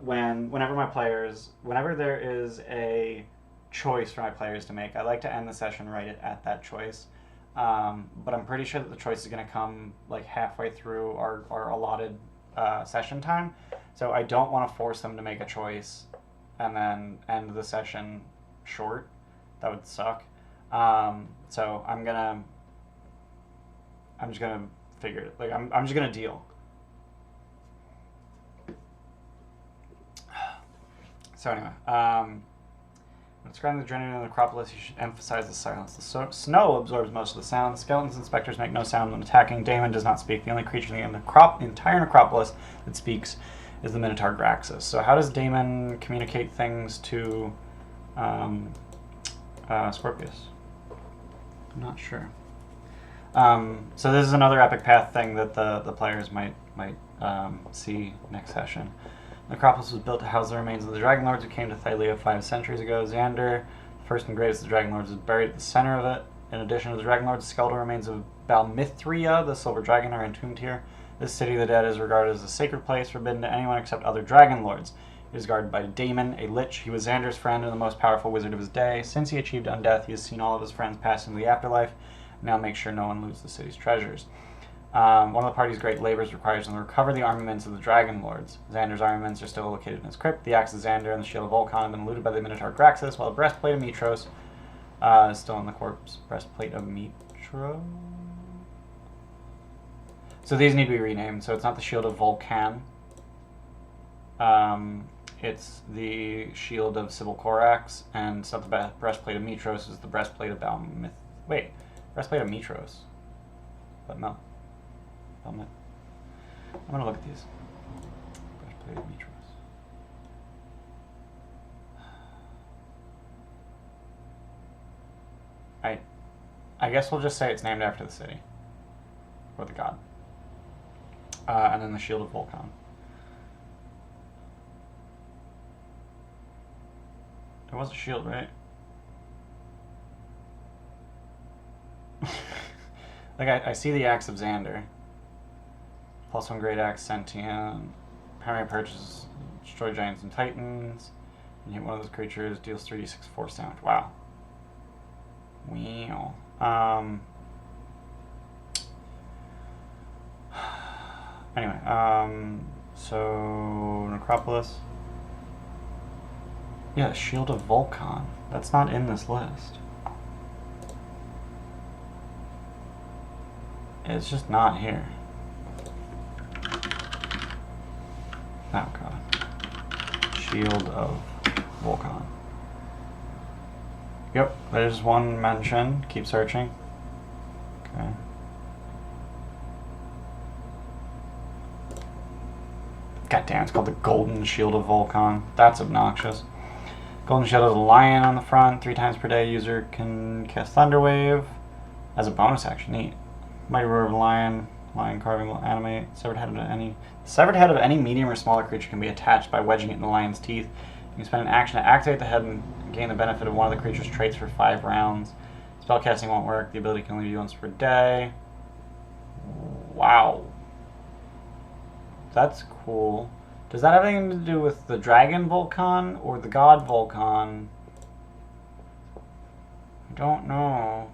A: whenever there is a choice for my players to make, I like to end the session right at that choice. But I'm pretty sure that the choice is going to come like halfway through our allotted session time. So I don't want to force them to make a choice and then end the session short. That would suck. So I'm just gonna figure it. Like I'm just gonna deal. So anyway, when describing the journey to the Necropolis, you should emphasize the silence. The snow absorbs most of the sound. The skeletons and specters make no sound when attacking. Damon does not speak. The only creature in the entire Necropolis that speaks is the Minotaur Graxus. So how does Damon communicate things to Scorpius? I'm not sure. So this is another epic path thing that the players might see next session. The Necropolis was built to house the remains of the Dragon Lords who came to Thylia 5 centuries ago. Xander, first and greatest of the Dragon Lords, is buried at the center of it. In addition to the Dragon Lords, the skeletal remains of Balmithria, the Silver Dragon, are entombed here. This city of the dead is regarded as a sacred place, forbidden to anyone except other Dragon Lords. It is guarded by Damon, a lich. He was Xander's friend and the most powerful wizard of his day. Since he achieved undeath, he has seen all of his friends pass into the afterlife. Now make sure no one loses the city's treasures. One of the party's great labors requires them to recover the armaments of the Dragon Lords. Xander's armaments are still located in his crypt. The axe of Xander and the shield of Vulcan have been looted by the Minotaur Graxus, while the breastplate of Mitros is still in the corpse. Breastplate of Mitros? So these need to be renamed. So it's not the shield of Vulcan. It's the shield of Sybil Corax, and it's not the breastplate of Mitros, it's the breastplate of Balmith. Wait, breastplate of Mitros. But no. Balmith. I'm gonna look at these. Breastplate of Mitros. I guess we'll just say it's named after the city. Or the god. And then the shield of Vulcan. There was a shield, right? Like, I see the axe of Xander. +1 great axe, sentient. Primary purchase, destroy giants and titans. And hit one of those creatures, deals 3d6 force damage. Wow. Wow. Anyway, so Necropolis. Yeah, Shield of Vulcan. That's not in this list. It's just not here. Oh god. Shield of Vulcan. Yep, there's one mention. Keep searching. Okay. God damn, it's called the Golden Shield of Vulcan. That's obnoxious. Golden Shield has a lion on the front. 3 times per day, user can cast Thunderwave as a bonus action. Neat. Mighty Roar of a Lion. Lion carving will animate. Severed head of any medium or smaller creature can be attached by wedging it in the lion's teeth. You can spend an action to activate the head and gain the benefit of one of the creature's traits for 5 rounds. Spellcasting won't work. The ability can only be once per day. Wow. That's cool. Does that have anything to do with the Dragon Vulcan or the God Vulcan? I don't know.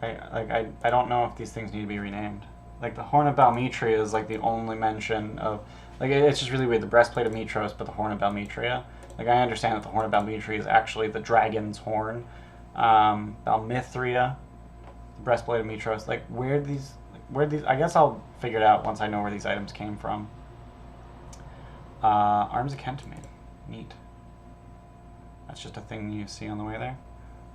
A: I don't know if these things need to be renamed. Like the Horn of Balmetria is like the only mention of, like it's just really weird. The breastplate of Mitros, but the Horn of Balmetria. Like I understand that the Horn of Balmetria is actually the dragon's horn. Balmithria, the breastplate of Mitros. Like where these? I guess I'll figure it out once I know where these items came from. Arms of Kentamine. Neat. That's just a thing you see on the way there.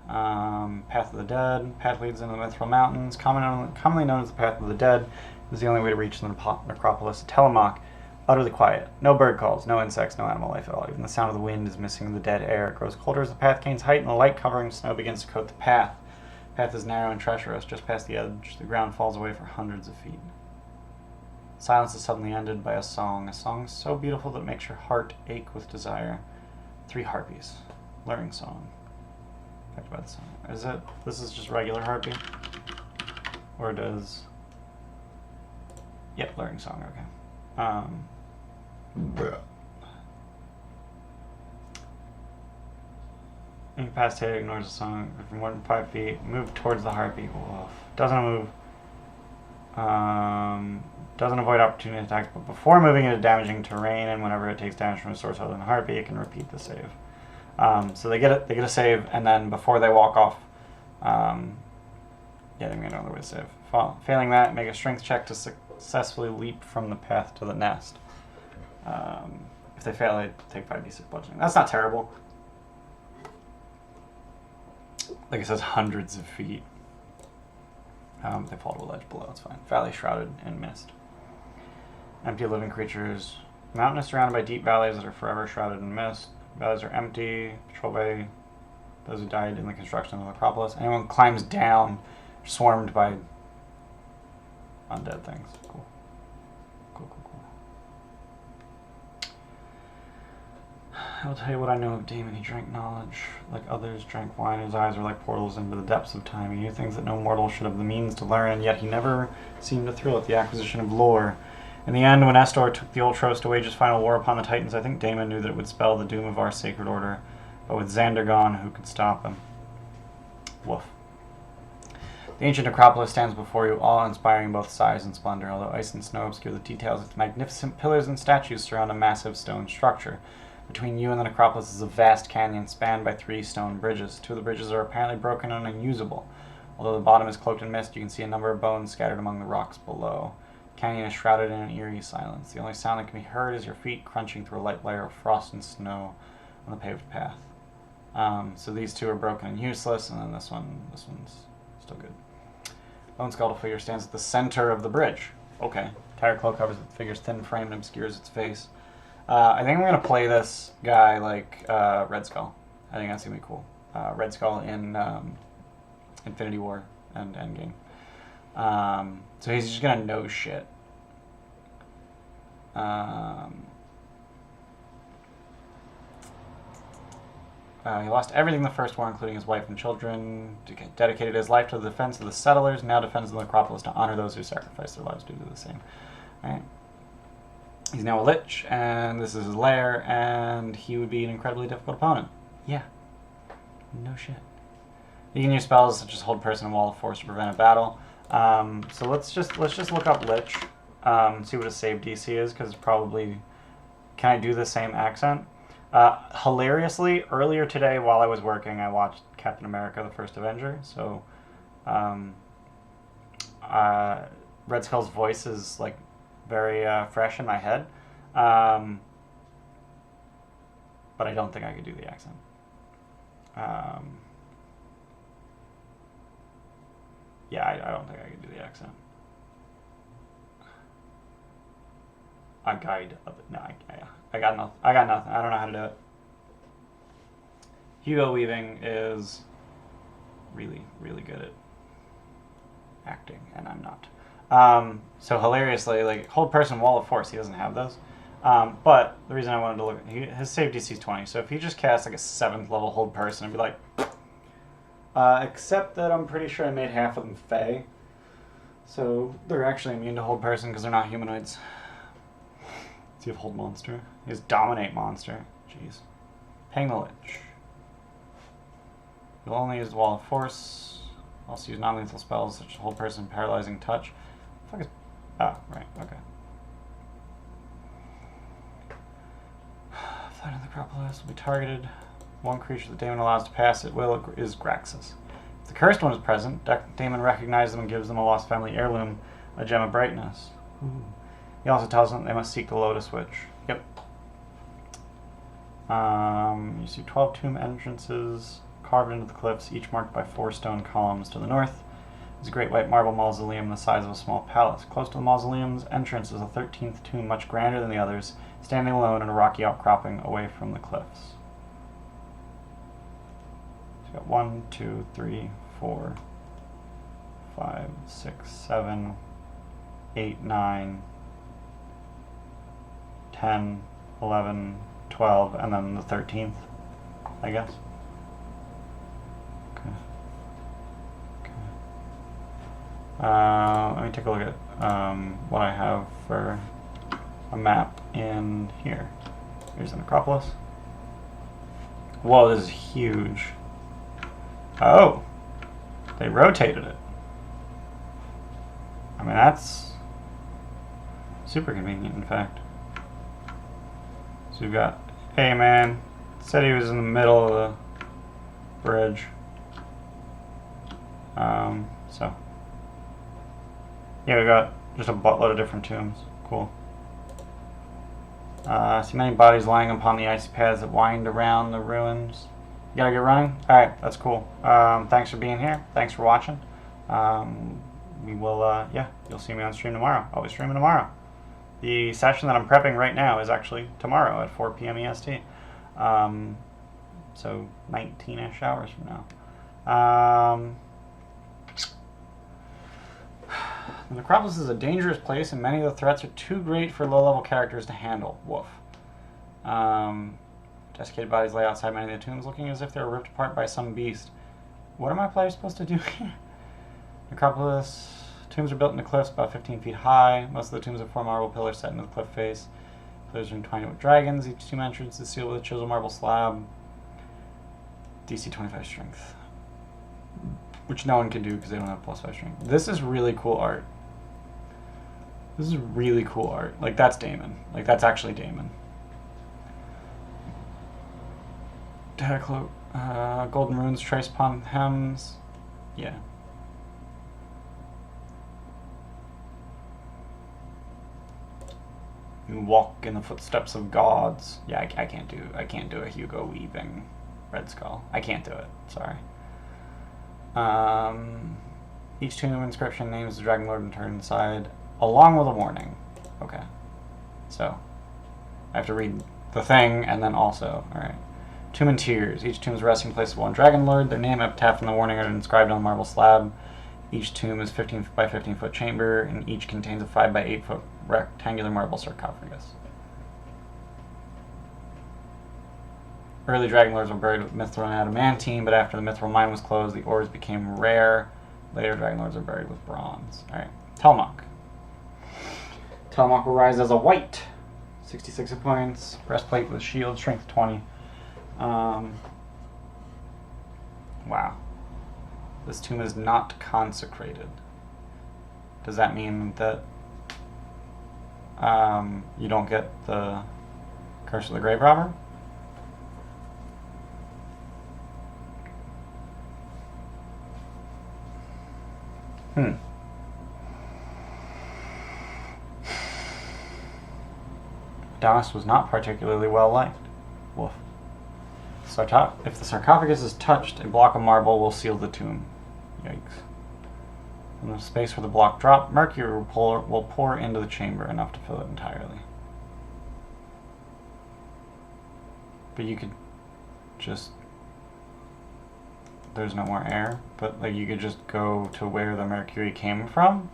A: Path of the Dead. Path leads into the Mithril Mountains. Commonly known as the Path of the Dead. It is the only way to reach the Necropolis. Telamok. Utterly quiet. No bird calls, no insects, no animal life at all. Even the sound of the wind is missing in the dead air. It grows colder as the path gains height, and the light covering snow begins to coat the path. The path is narrow and treacherous. Just past the edge, the ground falls away for hundreds of feet. Silence is suddenly ended by a song so beautiful that it makes your heart ache with desire. 3 harpies. Luring song. Affected by the song. Is it? This is just regular harpy? Or does... Yep, luring song, okay. Incapacitated, ignores the song for more than 5 feet. Move towards the harpy. Woof. Doesn't move. Doesn't avoid opportunity attacks, but before moving into damaging terrain and whenever it takes damage from a source other than harpy, it can repeat the save. So they get a save, and then before they walk off, yeah, they get another way to save. Failing that, make a strength check to successfully leap from the path to the nest. If they fail, they take 5d6 bludgeoning. That's not terrible. Like it says, hundreds of feet. They fall to a ledge below, it's fine. Valley shrouded in mist. Empty living creatures. Mountain is surrounded by deep valleys that are forever shrouded in mist. Valleys are empty. Patrol bay. Those who died in the construction of the Necropolis. Anyone climbs down, swarmed by undead things. Cool. I will tell you what I know of Damon. He drank knowledge like others drank wine. His eyes were like portals into the depths of time. He knew things that no mortal should have the means to learn, and yet he never seemed to thrill at the acquisition of lore. In the end, when Estor took the Old Trost to wage his final war upon the Titans, I think Damon knew that it would spell the doom of our sacred order. But with Xander gone, who could stop him? Woof. The ancient Necropolis stands before you, awe-inspiring in both size and splendor. Although ice and snow obscure the details, its magnificent pillars and statues surround a massive stone structure. Between you and the Necropolis is a vast canyon spanned by 3 stone bridges. 2 of the bridges are apparently broken and unusable. Although the bottom is cloaked in mist, you can see a number of bones scattered among the rocks below. The canyon is shrouded in an eerie silence. The only sound that can be heard is your feet crunching through a light layer of frost and snow on the paved path. So these 2 are broken and useless, and then this one's still good. Bone skeletal figure stands at the center of the bridge. Okay. Entire cloak covers the figure's thin frame and obscures its face. I think I'm going to play this guy like Red Skull. I think that's going to be cool. Red Skull in Infinity War and Endgame. So he's just going to know shit. He lost everything in the First War, including his wife and children. Dedicated his life to the defense of the settlers. Now defends the Necropolis to honor those who sacrificed their lives to do the same. All right. He's now a lich, and this is his lair, and he would be an incredibly difficult opponent. Yeah. No shit. You can use spells such as Hold Person and Wall of Force to prevent a battle. So let's just look up lich, see what his save DC is, because it's probably... Can I do the same accent? Hilariously, earlier today while I was working, I watched Captain America: The First Avenger, so Red Skull's voice is like very fresh in my head, but I don't think I could do the accent. Yeah, I don't think I could do the accent. A guide of it. No, I got nothing. I don't know how to do it. Hugo Weaving is really, really good at acting, and I'm not. So hilariously, like Hold Person, Wall of Force, he doesn't have those. But the reason I wanted to look, his save DC is 20. So if he just casts like a 7th level Hold Person, I'd be like, except that I'm pretty sure I made half of them Fae, so they're actually immune to Hold Person because they're not humanoids. Does he have Hold Monster? He has Dominate Monster. Jeez. Pang the Lich. You'll only use the Wall of Force. Also use non-lethal spells such as Hold Person, Paralyzing Touch. Fuck is... Ah, right, okay. Flight of the Necropolis will be targeted. One creature that Damon allows to pass at will is Graxus. If the cursed one is present, Damon recognizes them and gives them a lost family heirloom, a gem of brightness. Ooh. He also tells them they must seek the Lotus Witch. Yep. You see 12 tomb entrances carved into the cliffs, each marked by 4 stone columns. To the north is a great white marble mausoleum the size of a small palace. Close to the mausoleum's entrance is a 13th tomb, much grander than the others, standing alone in a rocky outcropping away from the cliffs. So got 1, 2, 3, 4, 5, 6, 7, 8, 9, 10, 11, 12, and then the 13th, I guess. Okay. Let me take a look at what I have for a map in here. Here's the Necropolis. Whoa, this is huge. Oh, they rotated it. I mean, that's super convenient, in fact. So we've got, hey man, said he was in the middle of the bridge. So, yeah, we got just a buttload of different tombs. Cool. See many bodies lying upon the icy paths that wind around the ruins. You gotta get running? Alright, that's cool. Thanks for being here. Thanks for watching. We will, yeah, you'll see me on stream tomorrow. I'll be streaming tomorrow. The session that I'm prepping right now is actually tomorrow at 4 p.m. EST. So 19-ish hours from now. The Necropolis is a dangerous place, and many of the threats are too great for low-level characters to handle. Woof. Desiccated bodies lay outside many of the tombs, looking as if they were ripped apart by some beast. What are my players supposed to do here? Necropolis. Tombs are built into cliffs about 15 feet high. Most of the tombs have 4 marble pillars set into the cliff face. Pillars are entwined with dragons. Each tomb entrance is sealed with a chiseled marble slab. DC 25 strength. Which no one can do because they don't have +5 strength. This is really cool art. This is really cool art. Like, that's Damon. Like, that's actually Damon. Cloak. Golden runes traced upon hems. Yeah. You walk in the footsteps of gods. Yeah, I can't do a Hugo Weaving Red Skull. I can't do it. Sorry. Each tomb inscription names the Dragon Lord and turn inside, along with a warning. Okay. So, I have to read the thing and then also. Alright. Tomb and Tiers. Each tomb is a resting place of one Dragon Lord. Their name, epitaph, and the warning are inscribed on a marble slab. Each tomb is 15 by 15 foot chamber, and each contains a 5 by 8 foot rectangular marble sarcophagus. Early Dragon Lords were buried with mithril and adamantine, but after the mithril mine was closed, the ores became rare. Later Dragon Lords are buried with bronze. Alright, Telamok. Telamok will rise as a white. 66 hit points, breastplate with shield, strength 20. Wow. This tomb is not consecrated. Does that mean that you don't get the Curse of the Grave Robber? Adonis was not particularly well liked. Woof. If the sarcophagus is touched, a block of marble will seal the tomb. Yikes. In the space where the block dropped, mercury will pour into the chamber, enough to fill it entirely. But you could just... There's no more air, but like you could just go to where the mercury came from.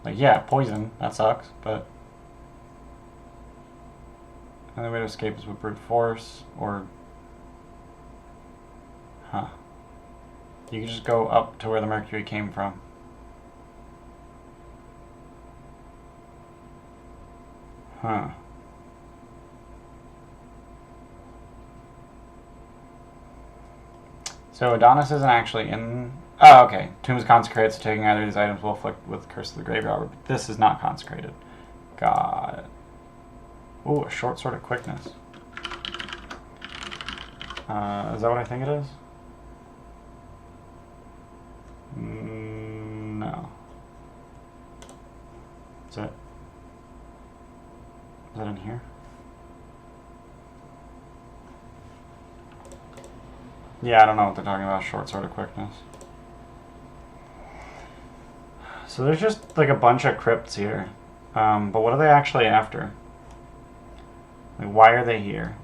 A: Like, yeah, poison, that sucks, but... Another way to escape is with brute force, or... Huh. You can just go up to where the mercury came from. Huh. So Adonis isn't actually in... Oh, okay. Tomb is consecrated, so taking either of these items will afflict with Curse of the Grave Robber. But this is not consecrated. Got it. Ooh, a short sword of quickness. Is that what I think it is? No. Is that in here? Yeah, I don't know what they're talking about, short sword of quickness. So there's just like a bunch of crypts here. But what are they actually after? Like, why are they here?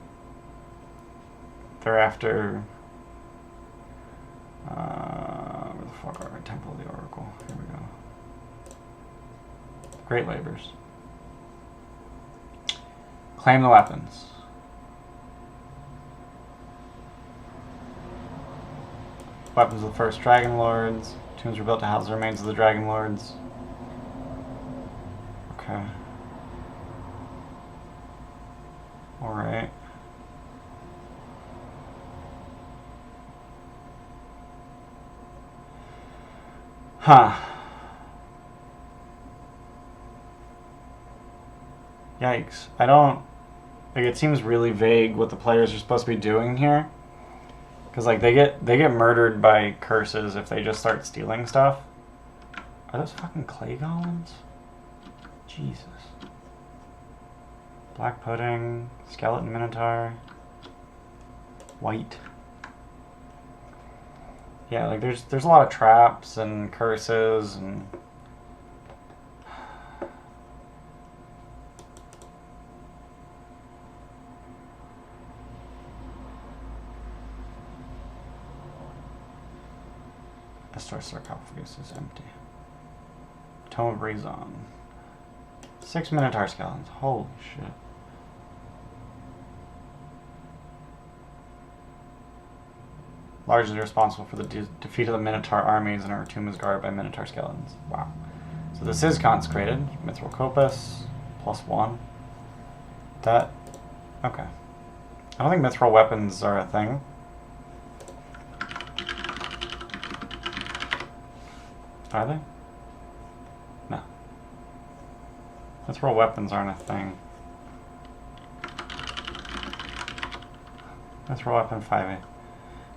A: They're after... where the fuck are we? Temple of the Oracle. Here we go. Great labors. Claim the weapons. Weapons of the first Dragon Lords. Tombs were built to house the remains of the Dragon Lords. Okay. Alright. Huh. Yikes. I don't... Like, it seems really vague what the players are supposed to be doing here. Because, like, they get murdered by curses if they just start stealing stuff. Are those fucking clay golems? Jesus. Black pudding, skeleton minotaur, white. Yeah, like there's a lot of traps and curses and Estor sarcophagus is empty. Tomb of Xander. 6 minotaur skeletons. Holy shit. Largely responsible for the defeat of the Minotaur armies, and our tomb is guarded by Minotaur skeletons. Wow. So this is consecrated. Mithril Copus, +1. That... Okay. I don't think mithril weapons are a thing. Are they? No. Mithril weapons aren't a thing. Mithril weapon 5A.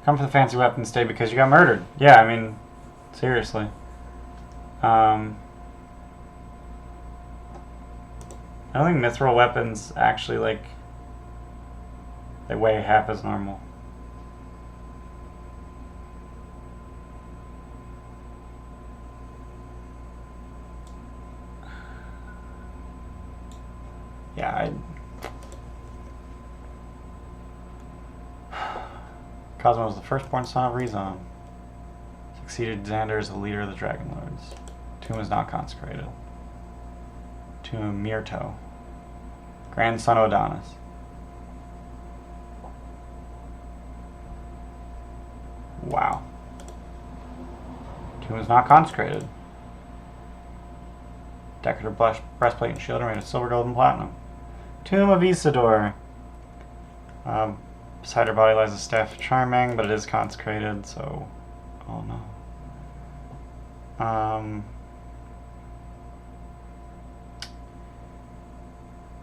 A: Come for the fancy weapon, stay because you got murdered. Yeah, I mean, seriously. I don't think mithril weapons actually, like, they weigh half as normal. Yeah, Cosmo was the firstborn son of Rezon. Succeeded Xander as the leader of the Dragon Lords. Tomb is not consecrated. Tomb Myrto. Grandson of Adonis. Wow. Tomb is not consecrated. Decorative breastplate and shield are made of silver, gold, and platinum. Tomb of Isidore. Beside her body lies a staff of charming, but it is consecrated, so... Oh no.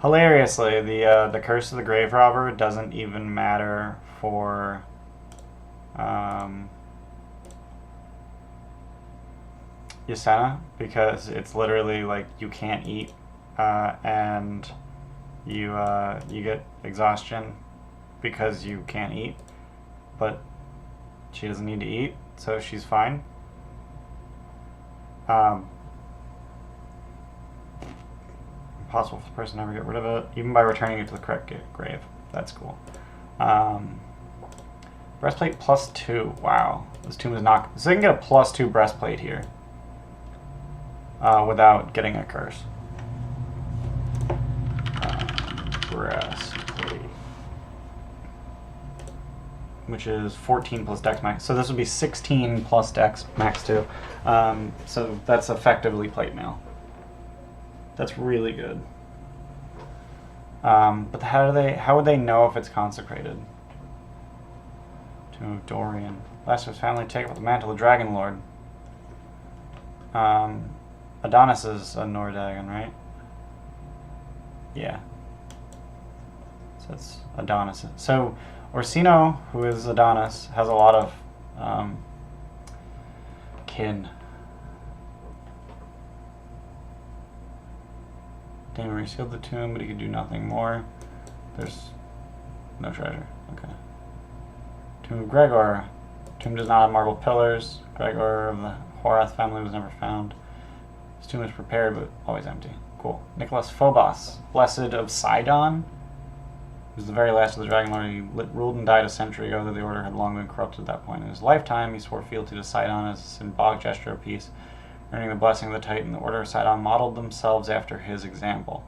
A: Hilariously, the Curse of the Grave Robber doesn't even matter for... Yasena, because it's literally like you can't eat, and you get exhaustion because you can't eat, but she doesn't need to eat, so she's fine. Impossible for the person to ever get rid of it, even by returning it to the correct grave. That's cool. Breastplate +2. Wow, this tomb is not. So they can get a +2 breastplate here. Without getting a curse. Breastplate. Which is 14 plus dex max. So this would be 16 plus dex max 2. So that's effectively plate mail. That's really good. But how would they know if it's consecrated? To Dorian. Last of his family take up the mantle of Dragon Lord. Adonis is a Nordagon, right? Yeah. So it's Adonis. So Orsino, who is Adonis, has a lot of kin. Damon resealed the tomb, but he could do nothing more. There's no treasure. Okay. Tomb of Gregor. Tomb does not have marble pillars. Gregor of the Horath family was never found. His tomb was prepared, but always empty. Cool. Nicholas Phobos, blessed of Sidon. He was the very last of the Dragon Lord. He ruled and died a century ago, though the order had long been corrupted at that point. In his lifetime, he swore fealty to Sidon as a symbolic gesture of peace. Earning the blessing of the Titan, the Order of Sidon modeled themselves after his example.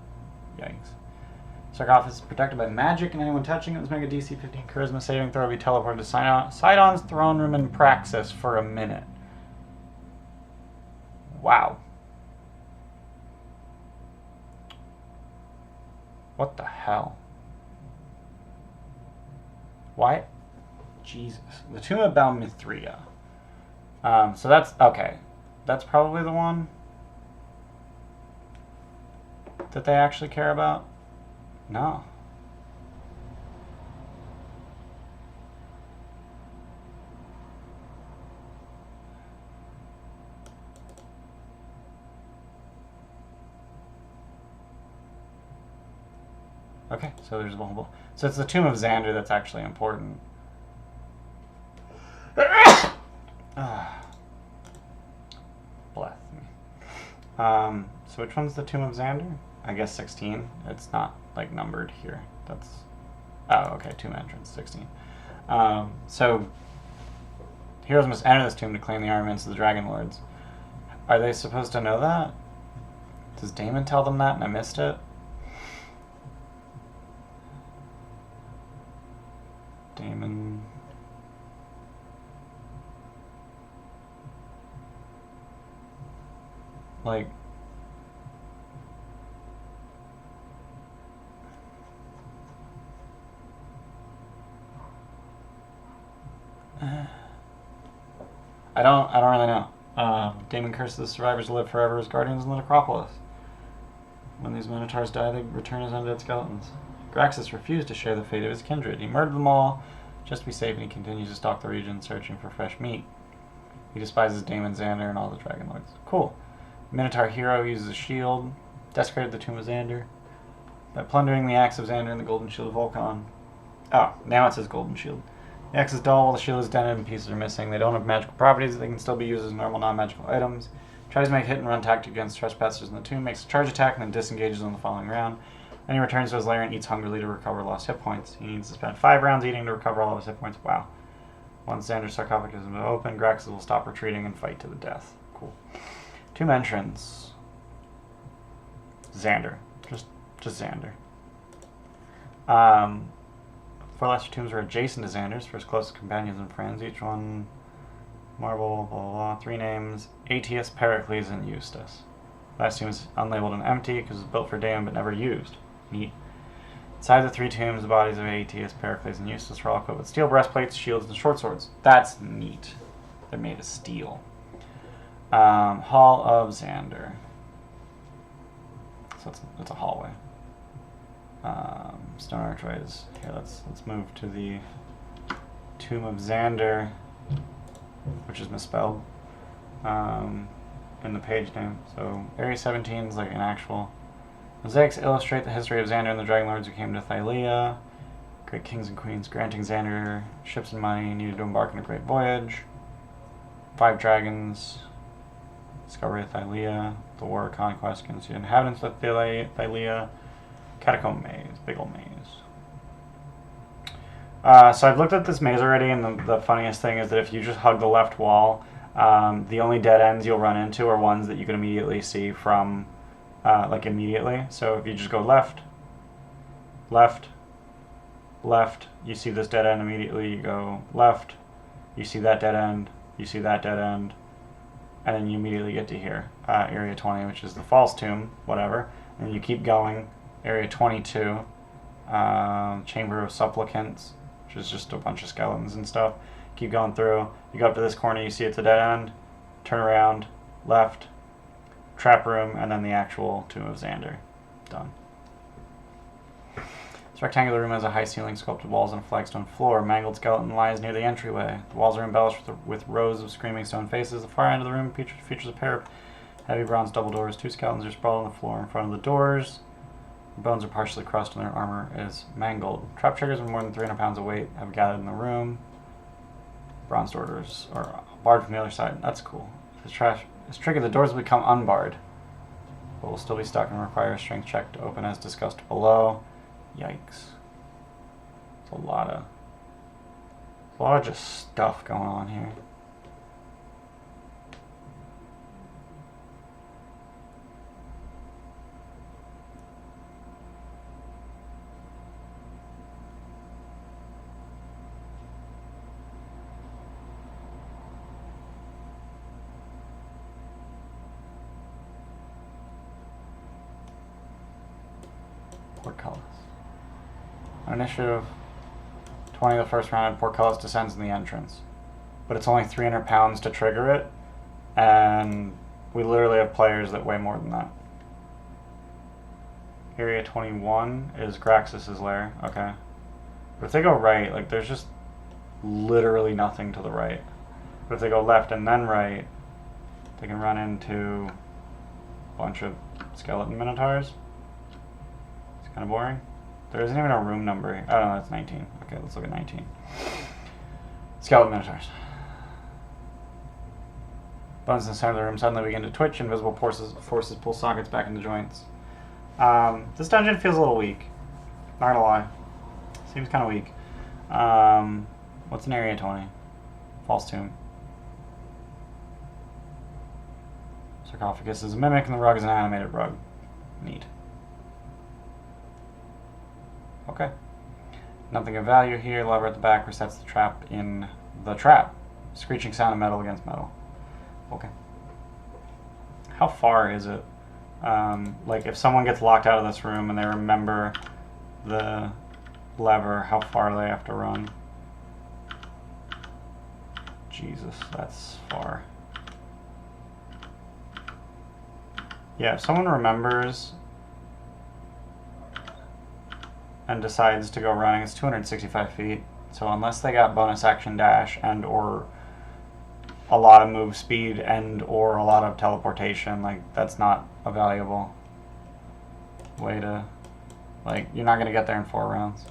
A: Yikes. Sarcophagus is protected by magic, and anyone touching it must make a DC 15 Charisma saving throw, be teleported to Sidon's throne room in Praxis for a minute. Wow. What the hell? Why? Jesus. The Tomb of Balmithria. So that's... Okay. That's probably the one that they actually care about? No. Okay, so there's multiple. So it's the Tomb of Xander that's actually important. Bless me. So which one's the Tomb of Xander? I guess 16. It's not like numbered here. That's okay. Tomb entrance 16. So heroes must enter this tomb to claim the armaments of the Dragon Lords. Are they supposed to know that? Does Damon tell them that and I missed it? Damon. Like, I don't really know. Damon curses the survivors to live forever as guardians in the Necropolis. When these Minotaurs die, they return as undead skeletons. Graxus refused to share the fate of his kindred. He murdered them all just to be safe, and he continues to stalk the region searching for fresh meat. He despises Damon, Xander, and all the Dragon Lords. Cool. Minotaur hero uses a shield, desecrated the Tomb of Xander by plundering the axe of Xander and the golden shield of Vulcan. Oh, now it says golden shield. The axe is dull, while the shield is dented and pieces are missing. They don't have magical properties, they can still be used as normal non-magical items. Tries to make hit and run tactic against trespassers in the tomb, makes a charge attack, and then disengages on the following round. Then he returns to his lair and eats hungrily to recover lost hit points. He needs to spend 5 rounds eating to recover all of his hit points. Wow. Once Xander's sarcophagus has been opened, Graxus will stop retreating and fight to the death. Cool. Tomb entrance. Xander. Just Xander. 4 lesser tombs are adjacent to Xander's for his closest companions and friends. Each one marble, blah, blah, blah. 3 names. Aetius, Pericles, and Eustace. Last tomb is unlabeled and empty because it was built for Daemon but never used. Neat. Inside the 3 tombs, the bodies of Aetius, Pericles, and Eustace are all equipped with steel breastplates, shields, and short swords. That's neat. They're made of steel. Hall of Xander. So it's a hallway. Stone archways. Here, let's move to the Tomb of Xander, which is misspelled in the page name. So Area 17 is like an actual. Mosaics illustrate the history of Xander and the Dragon Lords who came to Thylia. Great kings and queens granting Xander ships and money needed to embark on a great voyage. 5 dragons. Discovery of Thylia. The War of Conquest against the inhabitants of Thylia. Catacomb maze. Big old maze. So I've looked at this maze already, and the funniest thing is that if you just hug the left wall, the only dead ends you'll run into are ones that you can immediately see from, like immediately. So if you just go left, left, left, you see this dead end immediately. You go left, you see that dead end, you see that dead end, and then you immediately get to here, Area 20, which is the false tomb, whatever. And you keep going, Area 22, Chamber of Supplicants, which is just a bunch of skeletons and stuff. Keep going through. You go up to this corner, you see it's a dead end. Turn around, left, trap room, and then the actual Tomb of Xander. Done. This rectangular room has a high ceiling, sculpted walls, and a flagstone floor. A mangled skeleton lies near the entryway. The walls are embellished with rows of screaming stone faces. The far end of the room features a pair of heavy bronze double doors. 2 skeletons are sprawled on the floor in front of the doors. The bones are partially crushed and their armor is mangled. Trap triggers with more than 300 pounds of weight have gathered in the room. Bronze doors are barred from the other side. That's cool. If it's triggered, the doors will become unbarred, but will still be stuck and require a strength check to open as discussed below. Yikes. It's a lot of just stuff going on here. Portcullis. Initiative 20 the first round, and Portcullis descends in the entrance. But it's only 300 pounds to trigger it, and we literally have players that weigh more than that. Area 21 is Graxus's lair. Okay. But if they go right, like, there's just literally nothing to the right. But if they go left and then right, they can run into a bunch of skeleton minotaurs. It's kind of boring. There isn't even a room number here. Oh, no, that's 19. Okay, let's look at 19. Skeleton minotaurs. Bones in the center of the room suddenly begin to twitch. Invisible forces pull sockets back into joints. This dungeon feels a little weak. Not gonna lie. Seems kind of weak. What's in Area 20? False Tomb. Sarcophagus is a mimic, and the rug is an animated rug. Neat. Okay. Nothing of value here. Lever at the back resets the trap in the trap. Screeching sound of metal against metal. Okay. How far is it? Like, if someone gets locked out of this room and they remember the lever, how far do they have to run? Jesus, that's far. Yeah, if someone remembers and decides to go running, it's 265 feet. So unless they got bonus action dash and or a lot of move speed and or a lot of teleportation, like, that's not a valuable way to, like, you're not going to get there in 4 rounds.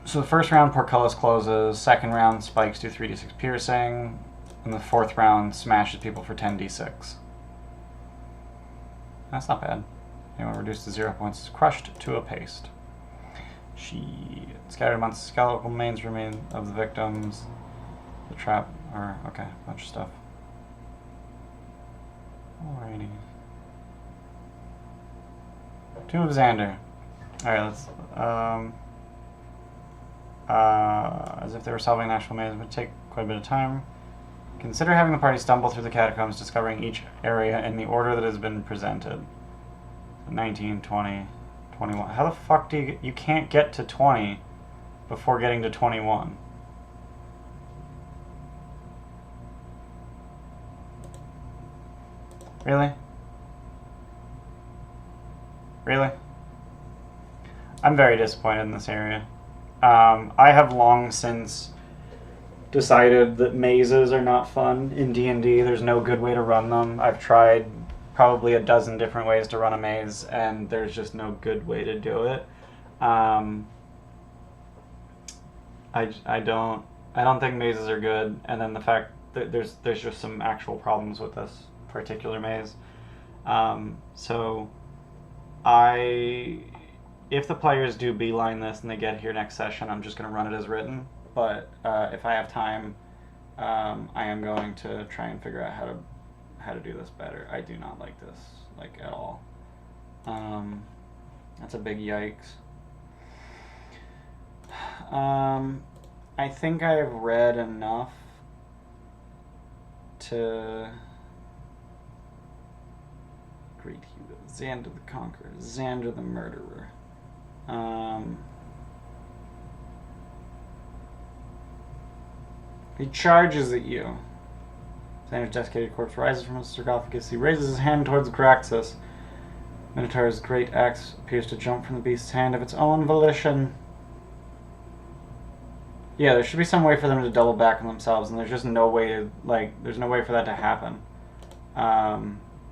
A: So the first round, Portcullis closes. Second round, spikes do 3d6 piercing. And the fourth round, smashes people for 10d6. That's not bad. Anyone reduced to 0 points is crushed to a paste. Scattered amongst skeletal remains of the victims. The trap, or, okay, bunch of stuff. Alrighty. Tomb of Xander. Alright, let's, as if they were solving an actual maze, it would take quite a bit of time. Consider having the party stumble through the catacombs, discovering each area in the order that has been presented. 19, 20, 21. How the fuck do you can't get to 20 before getting to 21? Really? Really? I'm very disappointed in this area. I have long since decided that mazes are not fun in D&D. There's no good way to run them. I've tried probably a dozen different ways to run a maze, and there's just no good way to do it. I don't think mazes are good, and then the fact that there's just some actual problems with this particular maze. So if the players do beeline this and they get here next session, I'm just going to run it as written. But if I have time, I am going to try and figure out how to do this better. I do not like this, like, at all. That's a big yikes. I think I've read enough to... Great Hero, Xander the Conqueror, Xander the Murderer. He charges at you. Xander's desiccated corpse rises from his sarcophagus. He raises his hand towards Graxus. Minotaur's great axe appears to jump from the beast's hand of its own volition. Yeah, there should be some way for them to double back on themselves, and there's just no way to, like, there's no way for that to happen.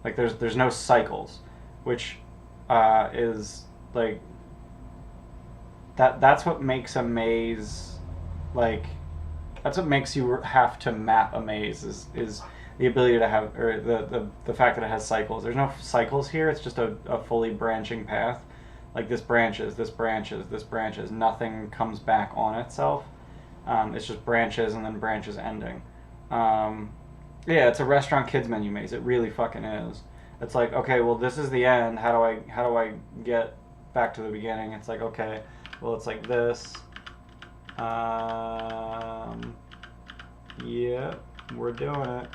A: Like, there's no cycles, which is, like, that's what makes a maze, like, that's what makes you have to map a maze, is the ability to have, or the fact that it has cycles. There's no cycles here, it's just a fully branching path. Like, this branches, this branches, this branches, nothing comes back on itself. It's just branches and then branches ending. Yeah, it's a restaurant kids menu maze. It really fucking is. It's like, okay, well, this is the end. How do I get back to the beginning? It's like, okay, well, it's like this. Yeah, we're doing it.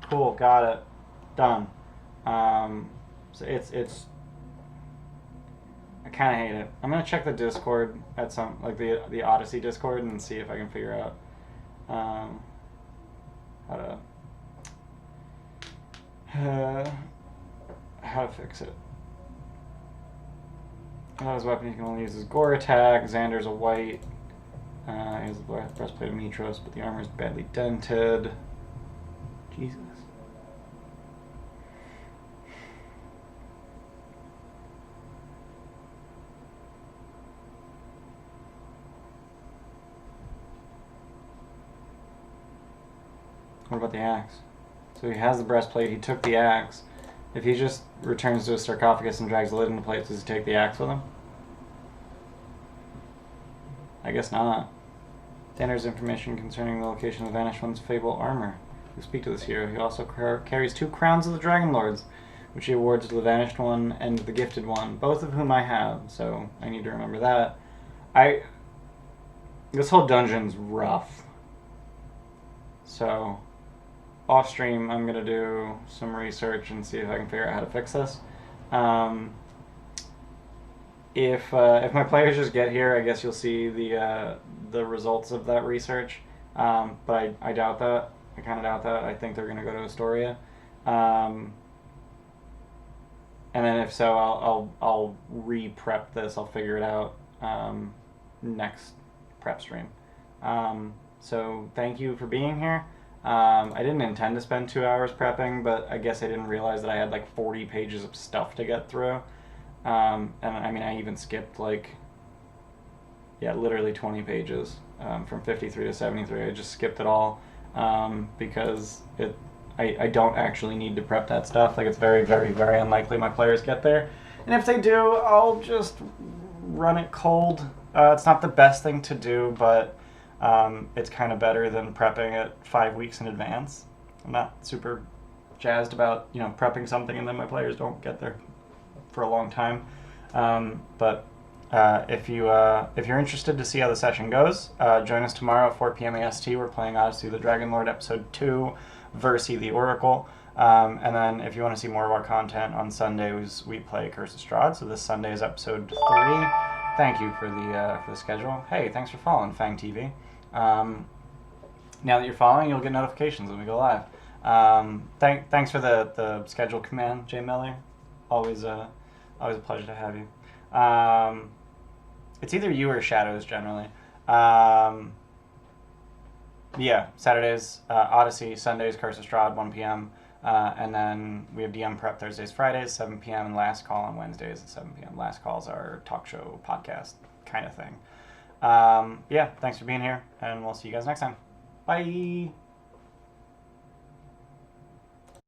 A: Cool, got it. Done. So it's I kind of hate it. I'm gonna check the Discord at some like the Odyssey Discord and see if I can figure out how to fix it. His weapon he can only use his gore attack. Xander's a white. He has the breastplate of Mitros, but the armor is badly dented. Jesus. What about the axe? So he has the breastplate, he took the axe. If he just returns to his sarcophagus and drags the lid into place, does he take the axe with him? I guess not. Tanner's information concerning the location of the Vanished One's Fable armor. You speak to this hero. He also carries 2 crowns of the Dragon Lords, which he awards to the Vanished One and the Gifted One, both of whom I have, so I need to remember that. This whole dungeon's rough. So, off stream, I'm going to do some research and see if I can figure out how to fix this. If my players just get here, I guess you'll see the results of that research. But I doubt that. I kind of doubt that. I think they're going to go to Estoria. And then if so, I'll re-prep this. I'll figure it out next prep stream. So thank you for being here. I didn't intend to spend 2 hours prepping, but I guess I didn't realize that I had like 40 pages of stuff to get through. And I mean, I even skipped literally 20 pages from 53 to 73. I just skipped it all because I don't actually need to prep that stuff. Like, it's very, very, very unlikely my players get there. And if they do, I'll just run it cold. It's not the best thing to do, but it's kind of better than prepping it 5 weeks in advance. I'm not super jazzed about, prepping something and then my players don't get there for a long time. But if you're interested to see how the session goes, join us tomorrow at 4 p.m. AST. We're playing Odyssey of the Dragon Lord Episode 2, Versi the Oracle. And then if you want to see more of our content, on Sundays we play Curse of Strahd. So this Sunday is Episode 3. Thank you for the schedule. Hey, thanks for following Fang TV. Now that you're following, you'll get notifications when we go live. Thanks for the schedule command, Jay Miller. Always a pleasure to have you. It's either you or Shadows generally. Saturdays Odyssey, Sundays Curse of Strahd, 1 p.m. And then we have DM Prep Thursdays, Fridays, 7 p.m. and Last Call on Wednesdays at 7 p.m. Last Call's our talk show podcast kind of thing. Thanks for being here, and we'll see you guys next time. Bye!